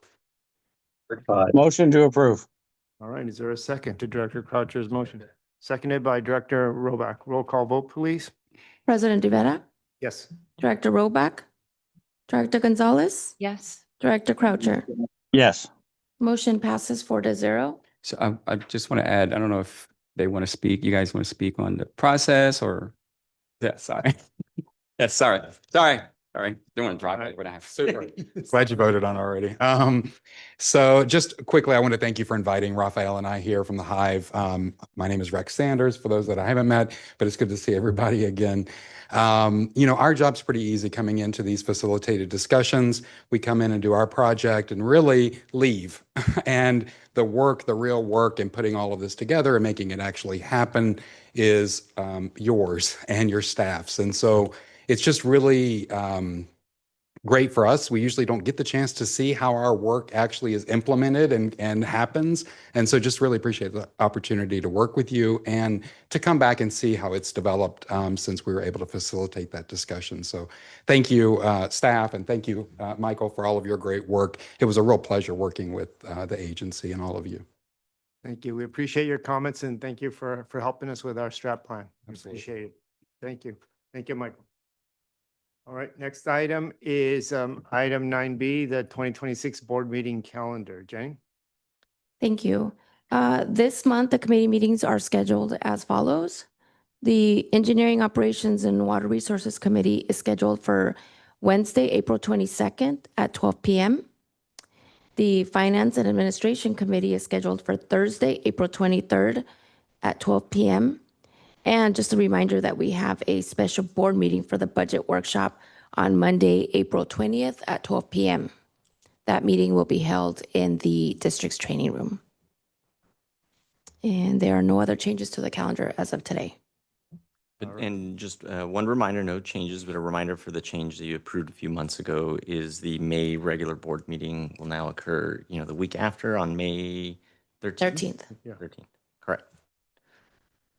Motion to approve. All right, is there a second to Director Croucher's motion? Seconded by Director Roback. Roll call vote, please. President Rivera, Yes. Director Roback, Director Gonzalez, Yes. Director Croucher. Yes. Motion passes 4-0. So I just want to add, I don't know if they want to speak, you guys want to speak on the process or, yeah, sorry. Yes, sorry. Don't want to drop it, but I have. Super. Glad you voted on it already. So just quickly, I want to thank you for inviting Raphael and I here from the Hive. My name is Rex Sanders, for those that I haven't met, but it's good to see everybody again. Our job's pretty easy coming into these facilitated discussions. We come in and do our project and really leave. And the real work and putting all of this together and making it actually happen is yours and your staff's. And so it's just really great for us. We usually don't get the chance to see how our work actually is implemented and happens. And so just really appreciate the opportunity to work with you and to come back and see how it's developed since we were able to facilitate that discussion. So thank you, staff, and thank you, Michael, for all of your great work. It was a real pleasure working with the agency and all of you. Thank you. We appreciate your comments and thank you for helping us with our strat plan. I Absolutely. appreciate it. Thank you. Thank you, Michael. All right, next item is item 9B, the 2026 board meeting calendar. Jane? Thank you. This month, the committee meetings are scheduled as follows. The Engineering Operations and Water Resources Committee is scheduled for Wednesday, April 22nd at 12 p.m. The Finance and Administration Committee is scheduled for Thursday, April 23rd at 12 p.m. And just a reminder that we have a special board meeting for the budget workshop on Monday, April 20th at 12 p.m. That meeting will be held in the district's training room. And there are no other changes to the calendar as of today. And just one reminder, no changes, but a reminder for the change that you approved a few months ago is the May regular board meeting will now occur, the week after on May 13th. 13th. Yeah. 13th, correct.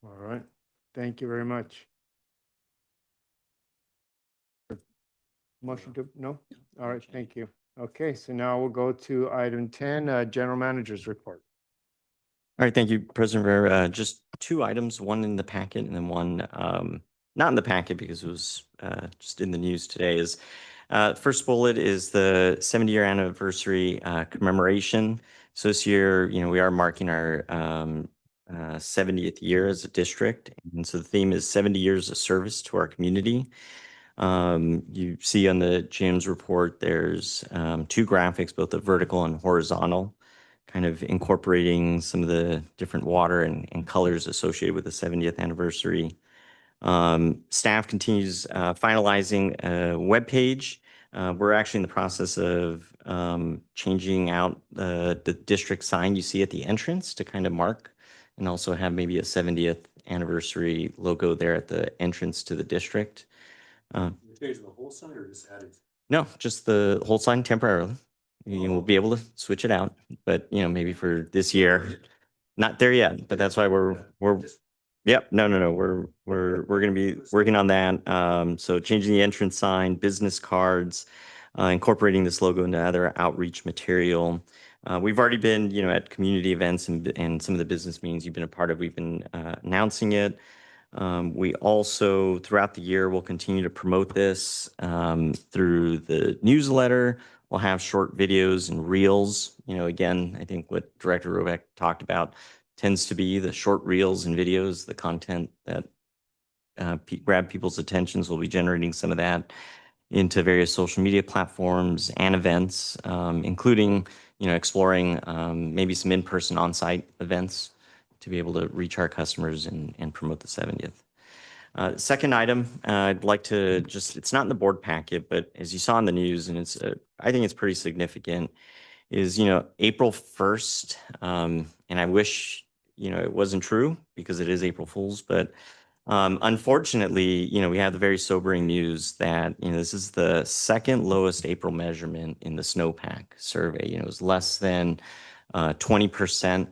All right. Thank you very much. Motion to, no? All right, thank you. Okay, so now we'll go to item 10, General Manager's Report. All right, thank you, President Rivera. Just two items, one in the packet and then one not in the packet because it was just in the news today. Is first bullet is the 70-year anniversary commemoration. So this year, we are marking our 70th year as a district. And so the theme is 70 years of service to our community. You see on the Jim's report, there's two graphics, both the vertical and horizontal, kind of incorporating some of the different water and colors associated with the 70th anniversary. Staff continues finalizing a webpage. We're actually in the process of changing out the district sign you see at the entrance to kind of mark and also have maybe a 70th anniversary logo there at the entrance to the district. Change the whole sign or just added? No, just the whole sign temporarily. We'll be able to switch it out, but maybe for this year, not there yet. But that's why we're yep. No. We're going to be working on that. So changing the entrance sign, business cards, incorporating this logo into other outreach material. We've already been, at community events and some of the business meetings you've been a part of. We've been announcing it. We also, throughout the year, will continue to promote this through the newsletter. We'll have short videos and reels. Again, I think what Director Robeck talked about tends to be the short reels and videos, the content that grab people's attentions. We'll be generating some of that into various social media platforms and events, including, exploring maybe some in-person on-site events to be able to reach our customers and promote the 70th. Second item, I'd like to it's not in the board packet, but as you saw in the news, and I think it's pretty significant, is, April 1st, and I wish, it wasn't true because it is April Fool's, but unfortunately, we have the very sobering news that, this is the second lowest April measurement in the snowpack survey. It was less than 20%.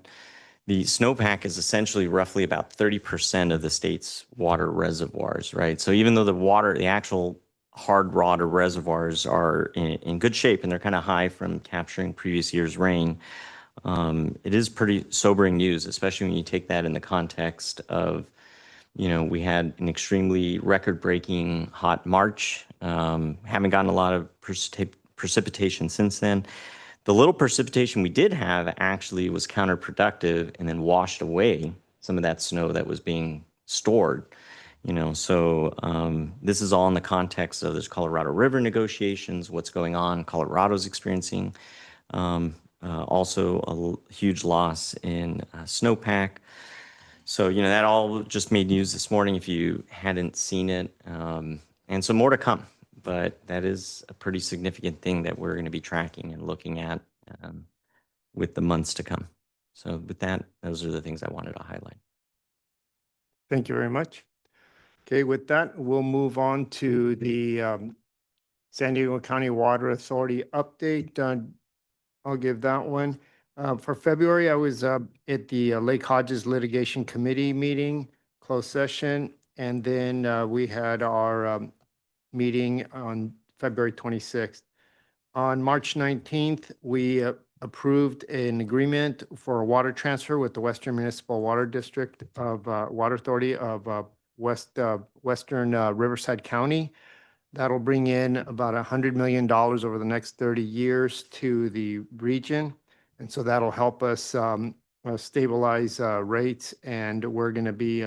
The snowpack is essentially roughly about 30% of the state's water reservoirs, right? So even though the actual hard water reservoirs are in good shape and they're kind of high from capturing previous year's rain, it is pretty sobering news, especially when you take that in the context of, we had an extremely record-breaking hot March, haven't gotten a lot of precipitation since then. The little precipitation we did have actually was counterproductive and then washed away some of that snow that was being stored. So this is all in the context of this Colorado River negotiations, what's going on. Colorado's experiencing also a huge loss in snowpack. So, that all just made news this morning if you hadn't seen it. And so more to come. But that is a pretty significant thing that we're going to be tracking and looking at with the months to come. So with that, those are the things I wanted to highlight. Thank you very much. Okay, with that, we'll move on to the San Diego County Water Authority update. I'll give that one. For February, I was at the Lake Hodges Litigation Committee meeting, closed session, and then we had our meeting on February 26th. On March 19th, we approved an agreement for a water transfer with the Western Municipal Water District of Water Authority of Western Riverside County. That'll bring in about $100 million over the next 30 years to the region. And so that'll help us stabilize rates. And we're going to be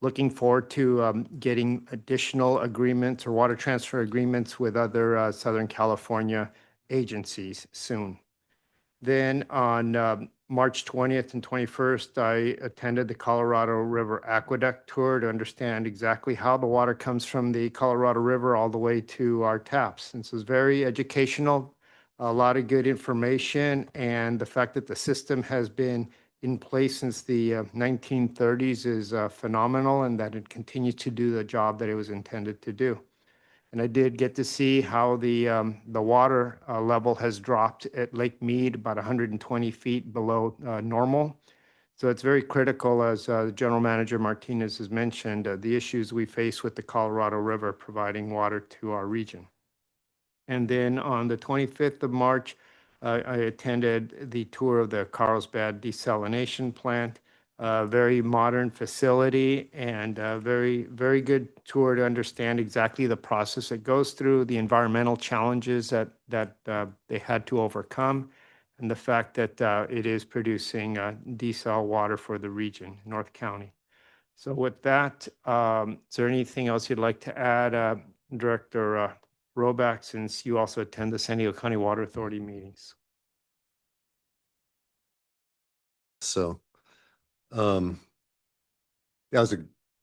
looking forward to getting additional agreements or water transfer agreements with other Southern California agencies soon. Then on March 20th and 21st, I attended the Colorado River Aqueduct Tour to understand exactly how the water comes from the Colorado River all the way to our taps. And so it's very educational, a lot of good information, and the fact that the system has been in place since the 1930s is phenomenal, and that it continues to do the job that it was intended to do. And I did get to see how the water level has dropped at Lake Mead, about 120 feet below normal. So it's very critical, as General Manager Martinez has mentioned, the issues we face with the Colorado River providing water to our region. And then on the 25th of March, I attended the tour of the Carlsbad desalination plant. Very modern facility and a very good tour to understand exactly the process it goes through, the environmental challenges that they had to overcome, and the fact that it is producing desal water for the region, North County. So with that, is there anything else you'd like to add, Director Roback, since you also attend the San Diego County Water Authority meetings? So, yeah,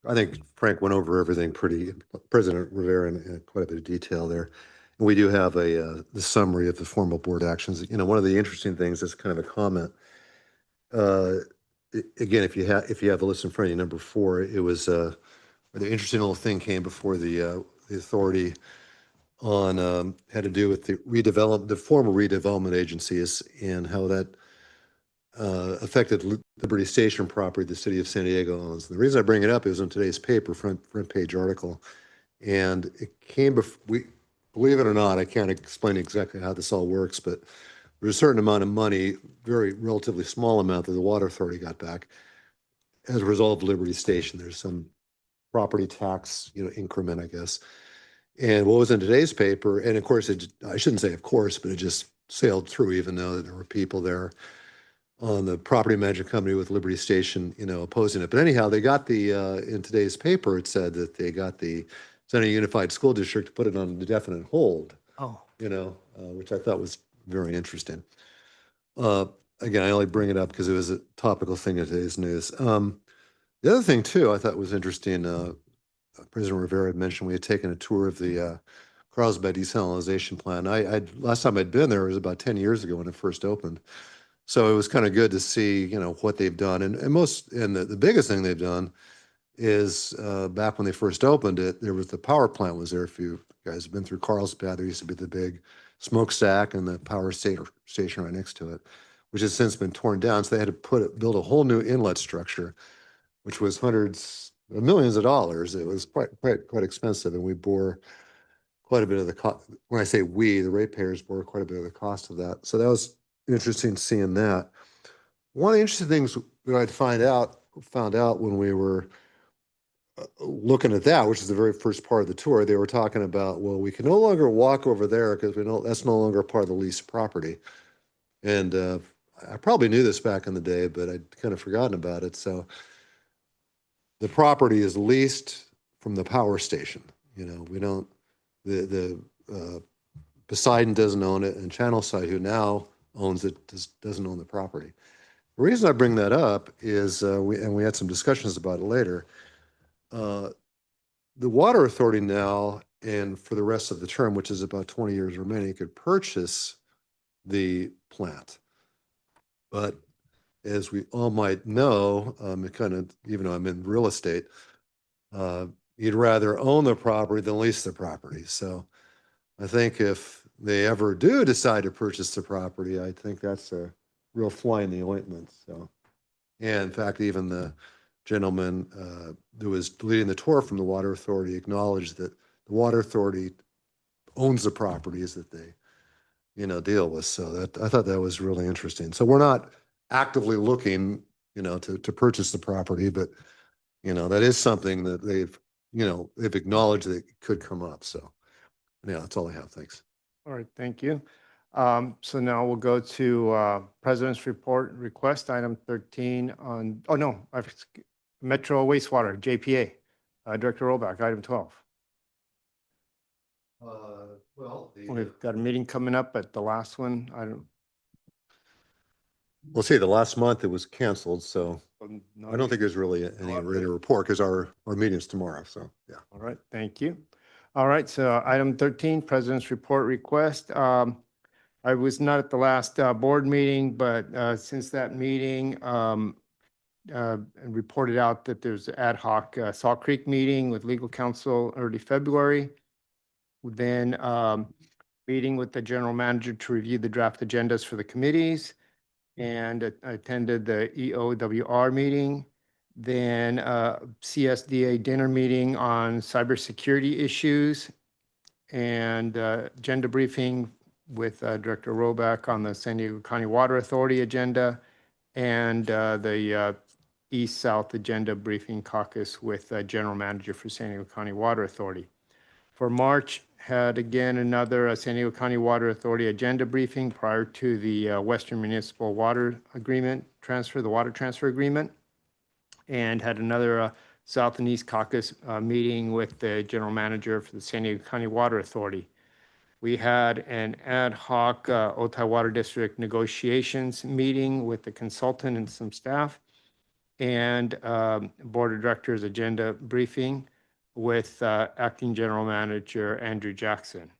I think Frank went over everything President Rivera in quite a bit of detail there. And we do have the summary of the formal board actions. You know, one of the interesting things is kind of a comment. Again, if you have the list in front of you, number 4, it was the interesting little thing came before the authority on had to do with the former redevelopment agencies and how that affected Liberty Station property the city of San Diego owns. The reason I bring it up is in today's paper, front page article, and it came before, believe it or not, I can't explain exactly how this all works, but there's a certain amount of money, very relatively small amount that the Water Authority got back as a result of Liberty Station. There's some property tax, increment, I guess. And what was in today's paper, and of course, I shouldn't say of course, but it just sailed through, even though there were people there on the property management company with Liberty Station, opposing it. But anyhow, they got in today's paper, it said that they got the San Diego Unified School District to put it on indefinite hold. Oh. Which I thought was very interesting. Again, I only bring it up because it was a topical thing in today's news. The other thing too, I thought was interesting, President Rivera had mentioned we had taken a tour of the Carlsbad desalination plant. Last time I'd been there was about 10 years ago when it first opened. So it was kind of good to see, what they've done. And the biggest thing they've done is back when they first opened it, there was the power plant was there. If you guys have been through Carlsbad, there used to be the big smokestack and the power station right next to it, which has since been torn down. So they had to build a whole new inlet structure, which was hundreds of millions of dollars. It was quite expensive, and we bore quite a bit of the cost. When I say we, the ratepayers bore quite a bit of the cost of that. So that was interesting seeing that. One of the interesting things that I'd found out when we were looking at that, which is the very first part of the tour, they were talking about, well, we can no longer walk over there because we know that's no longer part of the leased property. And I probably knew this back in the day, but I'd kind of forgotten about it. So the property is leased from the power station. We don't, Poseidon doesn't own it, and Channelside, who now owns it, doesn't own the property. The reason I bring that up is, we had some discussions about it later. The Water Authority now, and for the rest of the term, which is about 20 years remaining, could purchase the plant. But as we all might know, it kind of, even though I'm in real estate, you'd rather own the property than lease the property. So I think if they ever do decide to purchase the property, I think that's a real fly in the ointment. So, and in fact, even the gentleman who was leading the tour from the Water Authority acknowledged that the Water Authority owns the properties that they, deal with. So that I thought that was really interesting. So we're not actively looking, to purchase the property, but that is something that they've acknowledged that it could come up. So yeah, that's all I have. Thanks. All right, thank you. So now we'll go to President's Report Request, item 13 on, oh no, Metro wastewater, JPA. Director Rollback, item 12. Well, We've got a meeting coming up at the last one. I don't. we'll see, the last month it was canceled, so no I don't think there's really any written report because our meeting's tomorrow, so, yeah. All right, thank you. All right, so item 13, President's Report Request. I was not at the last board meeting, but since that meeting, reported out that there's an ad hoc Salt Creek meeting with legal counsel early February. Then meeting with the general manager to review the draft agendas for the committees, and attended the EOWR meeting. Then CSDA dinner meeting on cybersecurity issues, and agenda briefing with Director Roback on the San Diego County Water Authority agenda, and the East-South agenda briefing caucus with General Manager for San Diego County Water Authority. For March, had again another San Diego County Water Authority agenda briefing prior to the Western Municipal Water Agreement transfer, the water transfer agreement, and had another South and East Caucus meeting with the General Manager for the San Diego County Water Authority. We had an ad hoc Otay Water District negotiations meeting with the consultant and some staff, and Board of Directors agenda briefing with Acting General Manager Andrew Jackson.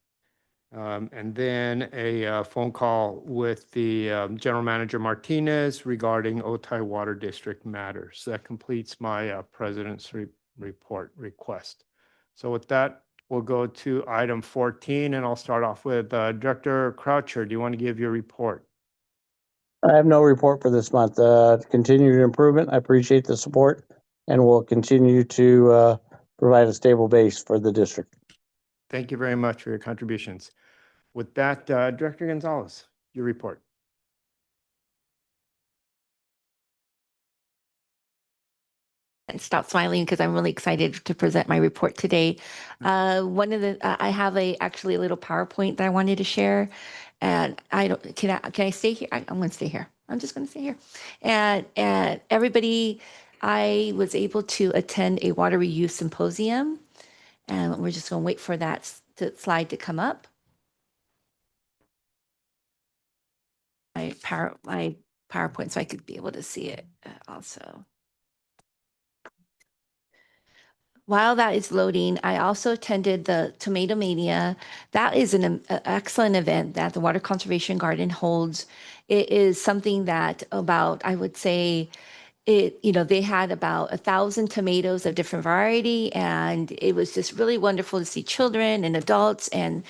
And then a phone call with the General Manager Martinez regarding Otay Water District matters. So that completes my President's report request. So with that, we'll go to item 14, and I'll start off with Director Croucher. Do you want to give your report? I have no report for this month. Continued improvement. I appreciate the support, and we'll continue to provide a stable base for the district. Thank you very much for your contributions. With that, Director Gonzalez, your report. And stop smiling because I'm really excited to present my report today. I have actually a little PowerPoint that I wanted to share, and can I stay here? I'm going to stay here. I'm just going to stay here. And everybody, I was able to attend a water reuse symposium, and we're just going to wait for that slide to come up. My PowerPoint, so I could be able to see it also. While that is loading, I also attended the Tomato Mania. That is an excellent event that the Water Conservation Garden holds. It is something that I would say, they had about 1,000 tomatoes of different variety, and it was just really wonderful to see children and adults and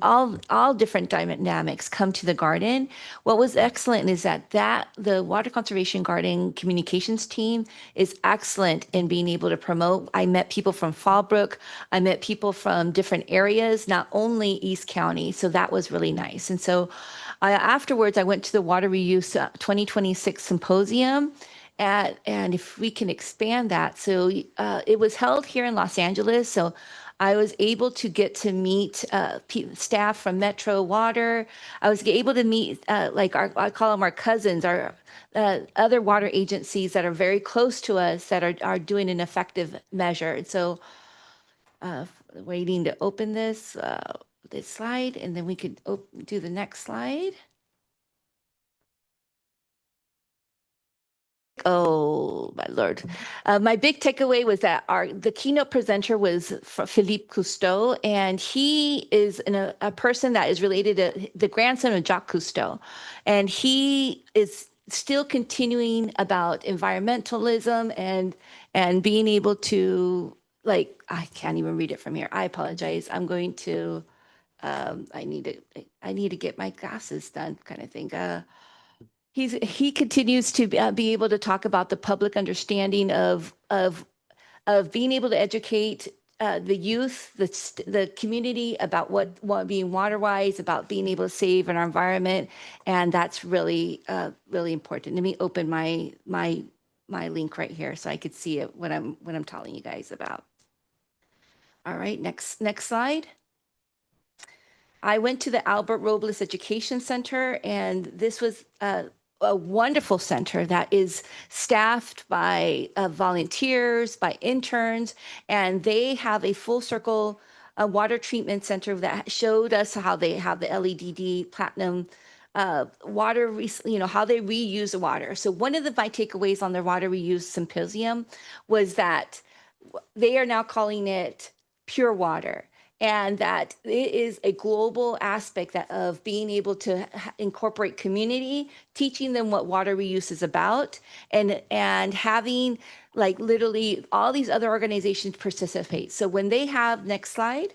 all different dynamics come to the garden. What was excellent is that the Water Conservation Garden communications team is excellent in being able to promote. I met people from Fallbrook. I met people from different areas, not only East County. So that was really nice. And so afterwards, I went to the Water Reuse 2026 Symposium. And if we can expand that. So it was held here in Los Angeles. So I was able to get to meet staff from Metro Water. I was able to meet I call them our cousins, our other water agencies that are very close to us that are doing an effective measure. And so waiting to open this slide, and then we could do the next slide. Oh, my Lord. My big takeaway was that the keynote presenter was Philippe Cousteau, and he is a person that is related to the grandson of Jacques Cousteau. And he is still continuing about environmentalism and being able to, I can't even read it from here. I apologize. I'm going to, I need to get my glasses done kind of thing. He continues to be able to talk about the public understanding of being able to educate the youth, the community about what being water wise, about being able to save our environment, and that's really really important. Let me open my link right here so I could see it when I'm telling you guys about. All right, next slide. I went to the Albert Robles Education Center, and this was a wonderful center that is staffed by volunteers, by interns, and they have a full circle water treatment center that showed us how they have the LEDD platinum water, how they reuse the water. So one of my takeaways on their water reuse symposium was that they are now calling it pure water, and that it is a global aspect of being able to incorporate community, teaching them what water reuse is about, and having like literally all these other organizations participate. So when they have, next slide,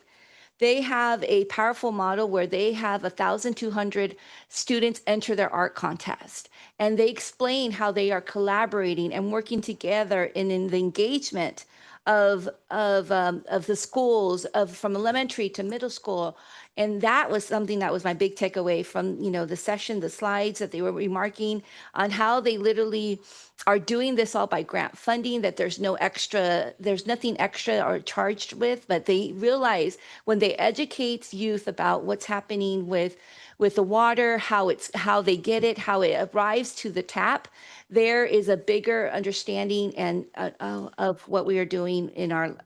they have a powerful model where they have 1,200 students enter their art contest, and they explain how they are collaborating and working together in the engagement of the schools from elementary to middle school. And that was something that was my big takeaway from, the session, the slides that they were remarking on how they literally are doing this all by grant funding, that there's nothing extra or charged with, but they realize when they educate youth about what's happening with the water, how they get it, how it arrives to the tap, there is a bigger understanding and of what we are doing in our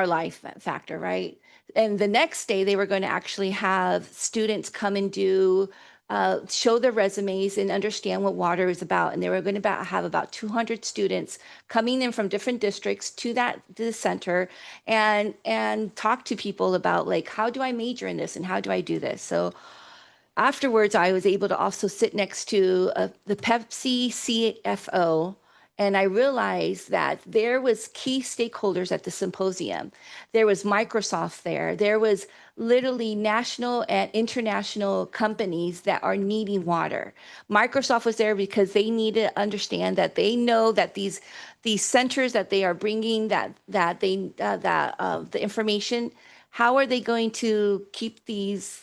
life factor, right? And the next day they were going to actually have students come and show their resumes and understand what water is about. And they were going to have about 200 students coming in from different districts to the center and talk to people about like, how do I major in this and how do I do this? So afterwards, I was able to also sit next to the Pepsi CFO, and I realized that there was key stakeholders at the symposium. There was Microsoft there. There was literally national and international companies that are needing water. Microsoft was there because they need to understand that they know that these centers that they are bringing the information, how are they going to keep these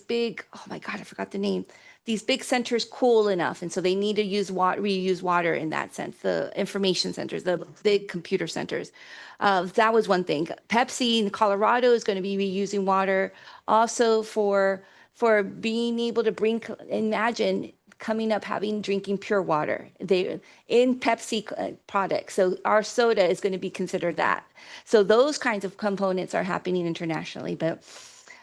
big, oh my God, I forgot the name, these big centers cool enough. And so they need to reuse water in that sense, the information centers, the big computer centers. That was one thing. Pepsi in Colorado is going to be reusing water also for being able to imagine coming up drinking pure water in Pepsi products. So our soda is going to be considered that. So those kinds of components are happening internationally. But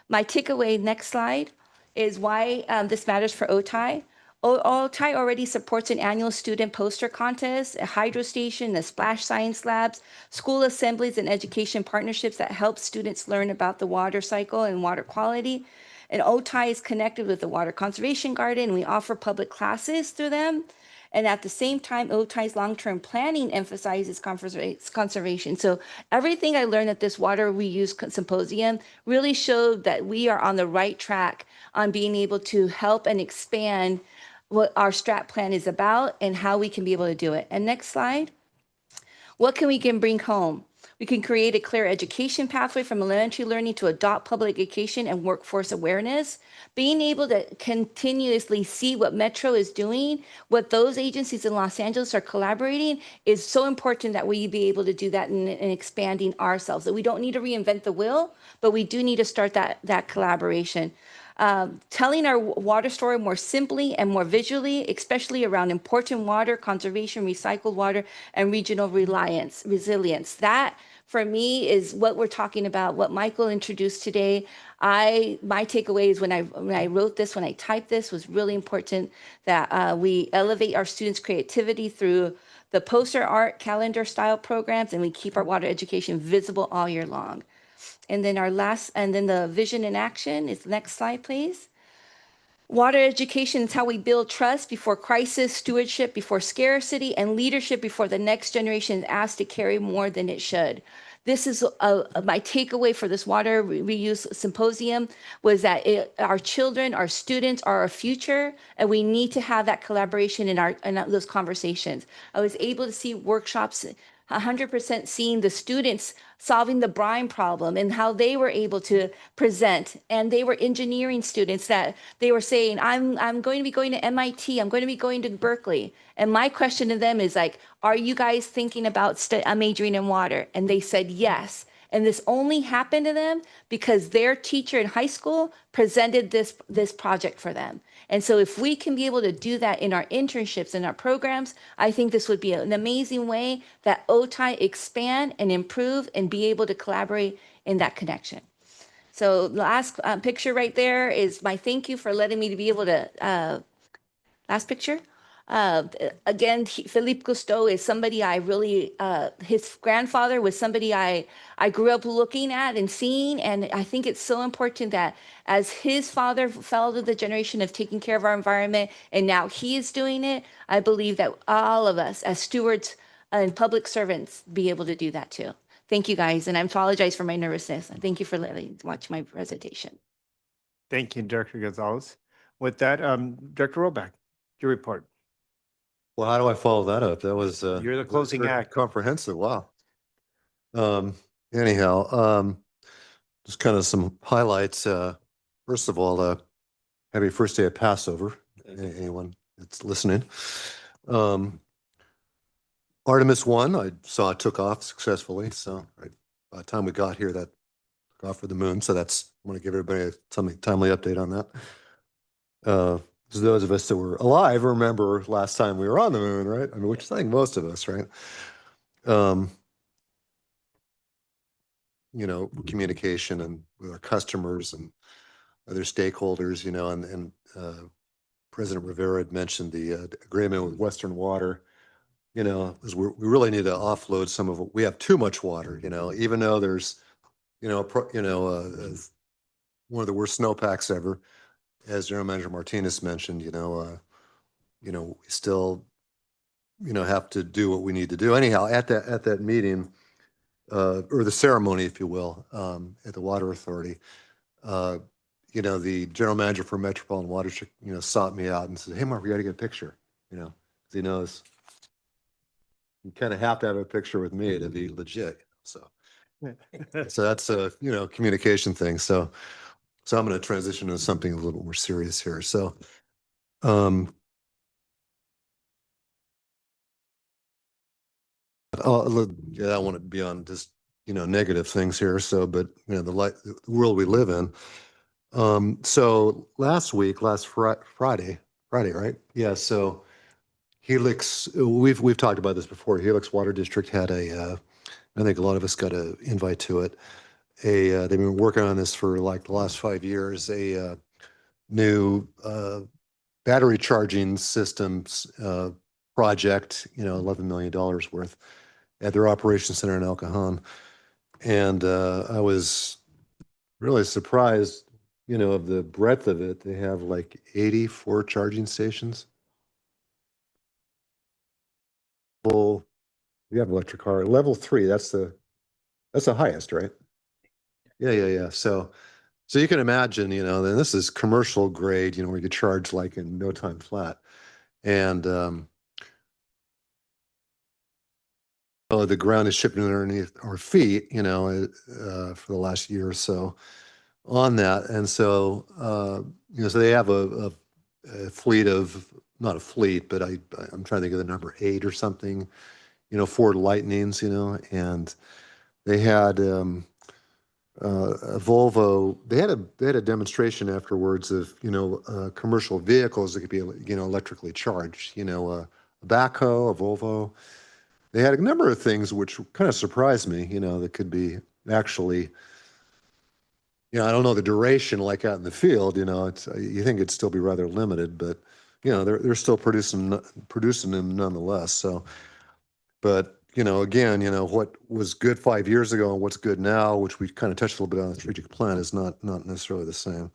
my takeaway, next slide, is why this matters for OTI. OTI already supports an annual student poster contest, a hydro station, a splash science labs, school assemblies, and education partnerships that help students learn about the water cycle and water quality. And OTI is connected with the Water Conservation Garden. We offer public classes through them. And at the same time, OTI's long-term planning emphasizes conservation. So everything I learned at this water reuse symposium really showed that we are on the right track on being able to help and expand what our strat plan is about and how we can be able to do it. And next slide. What can we bring home? We can create a clear education pathway from elementary learning to adult public education and workforce awareness. Being able to continuously see what Metro is doing, what those agencies in Los Angeles are collaborating, is so important that we be able to do that in expanding ourselves. That we don't need to reinvent the wheel, but we do need to start that collaboration. Telling our water story more simply and more visually, especially around important water, conservation, recycled water, and regional resilience. That, for me, is what we're talking about, what Michael introduced today. My takeaway is when I wrote this, when I typed this, was really important that we elevate our students' creativity through the poster art, calendar style programs, and we keep our water education visible all year long. And then the vision in action is next slide, please. Water education is how we build trust before crisis, stewardship before scarcity, and leadership before the next generation is asked to carry more than it should. This is my takeaway for this water reuse symposium, was that our children, our students are our future, and we need to have that collaboration in those conversations. I was able to see workshops 100% seeing the students solving the brine problem and how they were able to present. And they were engineering students that they were saying, I'm going to be going to MIT, I'm going to be going to Berkeley. And my question to them is like, are you guys thinking about majoring in water? And they said yes. And this only happened to them because their teacher in high school presented this project for them. And so if we can be able to do that in our internships and our programs, I think this would be an amazing way that OTI expand and improve and be able to collaborate in that connection. So the last picture right there is my thank you for letting me to be able to, last picture. Again, Philippe Cousteau is somebody I really, his grandfather was somebody I grew up looking at and seeing. And I think it's so important that as his father fell to the generation of taking care of our environment, and now he is doing it, I believe that all of us as stewards and public servants be able to do that too. Thank you guys. And I apologize for my nervousness. Thank you for letting me watch my presentation. Thank you, Director Gonzalez. With that, Director Rollback, your report. Well, how do I follow that up? That was You're the closing very act. comprehensive. Wow. Anyhow, just kind of some highlights. First of all, happy first day of Passover. Anyone that's listening. Artemis 1, I saw it took off successfully. So right by the time we got here, that took off for the moon. So that's, I want to give everybody a timely update on that. So those of us that were alive remember last time we were on the moon, right? I mean, which I think most of us, right? You know, communication and with our customers and other stakeholders, you know, and President Rivera had mentioned the agreement with Western Water. You know, is we really need to offload some of it. We have too much water, you know, even though there's, one of the worst snowpacks ever, as General Manager Martinez mentioned, we still, have to do what we need to do. Anyhow, at that meeting, or the ceremony, if you will, at the Water Authority, the General Manager for Metropolitan Water, sought me out and said, "Hey, Mark, we got to get a picture," 'cause he knows you kind of have to have a picture with me to be legit. So that's a, communication thing. So I'm going to transition to something a little more serious here. So, I don't want to be on just, negative things here. So, but, the world we live in. So last Friday, right? Yeah. So Helix, we've talked about this before. Helix Water District had I think a lot of us got an invite to it. They've been working on this for like the last 5 years, a new battery charging systems project, $11 million worth at their operations center in El Cajon. And I was really surprised, of the breadth of it. They have like 84 charging stations. Well, we have electric car. Level 3, that's the highest, right? Yeah. So you can imagine, then this is commercial grade, where you could charge like in no time flat. And the ground is shipping underneath our feet, for the last year or so on that. And so, so they have a fleet of, not a fleet, but I'm trying to think of the number 8 or something, Ford Lightnings, and they had a Volvo. They had a demonstration afterwards of commercial vehicles that could be electrically charged. A backhoe, a Volvo. They had a number of things which kind of surprised me. That could be actually. I don't know the duration like out in the field. It's you think it'd still be rather limited, but they're still producing them nonetheless. So, but again, what was good 5 years ago and what's good now, which we kind of touched a little bit on the strategic plan, is not necessarily the same.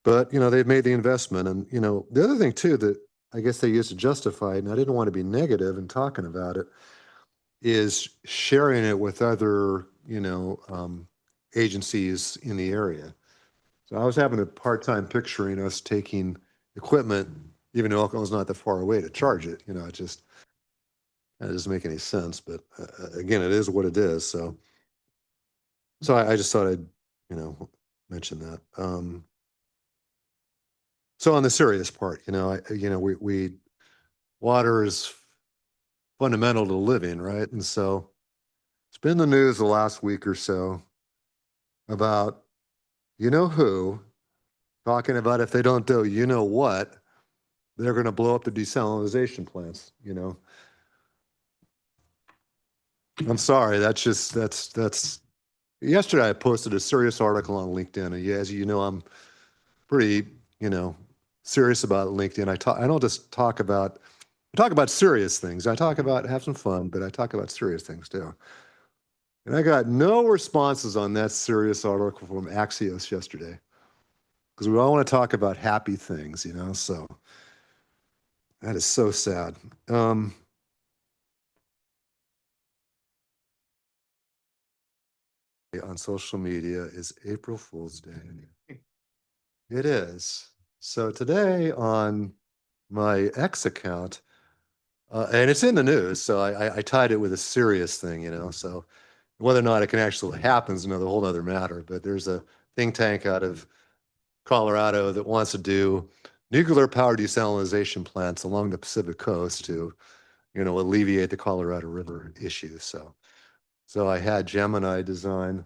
But they've made the investment, and the other thing too that I guess they used to justify, and I didn't want to be negative in talking about it, is sharing it with other agencies in the area. So I was having a hard time picturing us taking equipment, even though Elko's not that far away, to charge it. It just. That doesn't make any sense, but again, it is what it is. So I just thought I'd, mention that. So on the serious part, water is fundamental to living, right? And so It's been the news the last week or so about you know who talking about if they don't do you know what, they're going to blow up the desalination plants, you know. I'm sorry, that's yesterday I posted a serious article on LinkedIn. And as you know, I'm pretty, you know, serious about LinkedIn. I don't just talk about serious things. I talk about have some fun, but I talk about serious things too. And I got no responses on that serious article from Axios yesterday because we all want to talk about happy things, you know. So that is so sad. On social media is April Fool's Day. It is. So today on my X account, and it's in the news, so I tied it with a serious thing, you know. So whether or not it can actually happen is another whole other matter. But there's a think tank out of Colorado that wants to do nuclear power desalination plants along the Pacific coast to, you know, alleviate the Colorado River issue. So I had Gemini design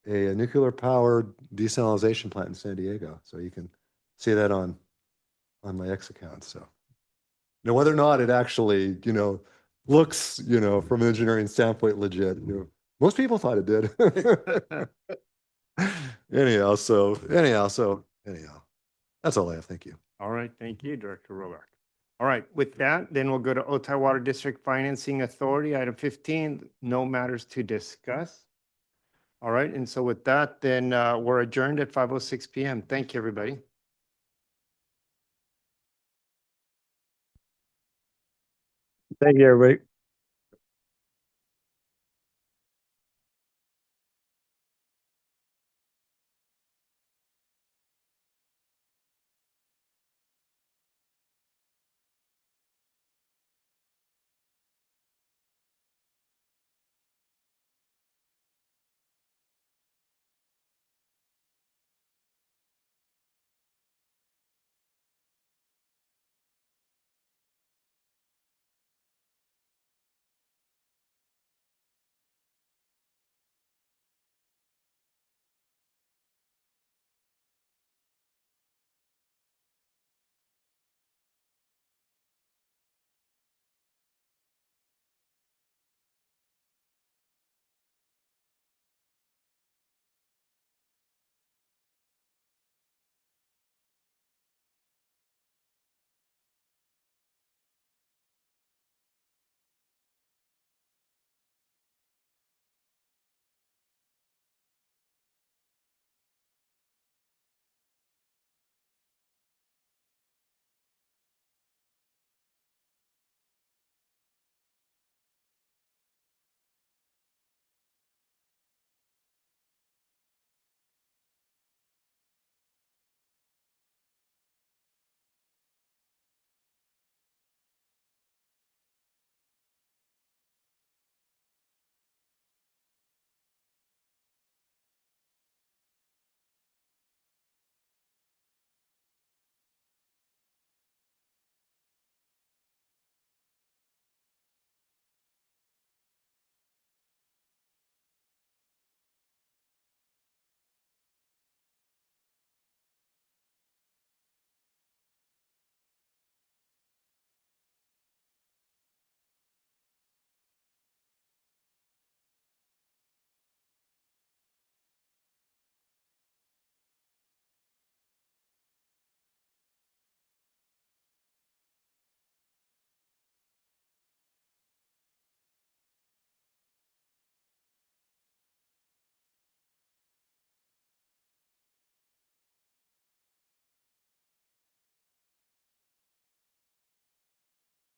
a nuclear powered desalination plant in San Diego. So you can see that on my X account. So now whether or not it actually, you know, looks, you know, from an engineering standpoint legit, you know, most people thought it did. anyhow, that's all I have. Thank you. All right, thank you, Director Roback. All right, with that, then we'll go to Otay Water District Financing Authority, item 15, no matters to discuss. All right, and so with that, then we're adjourned at 5:06 p.m. Thank you, everybody. Thank you, everybody.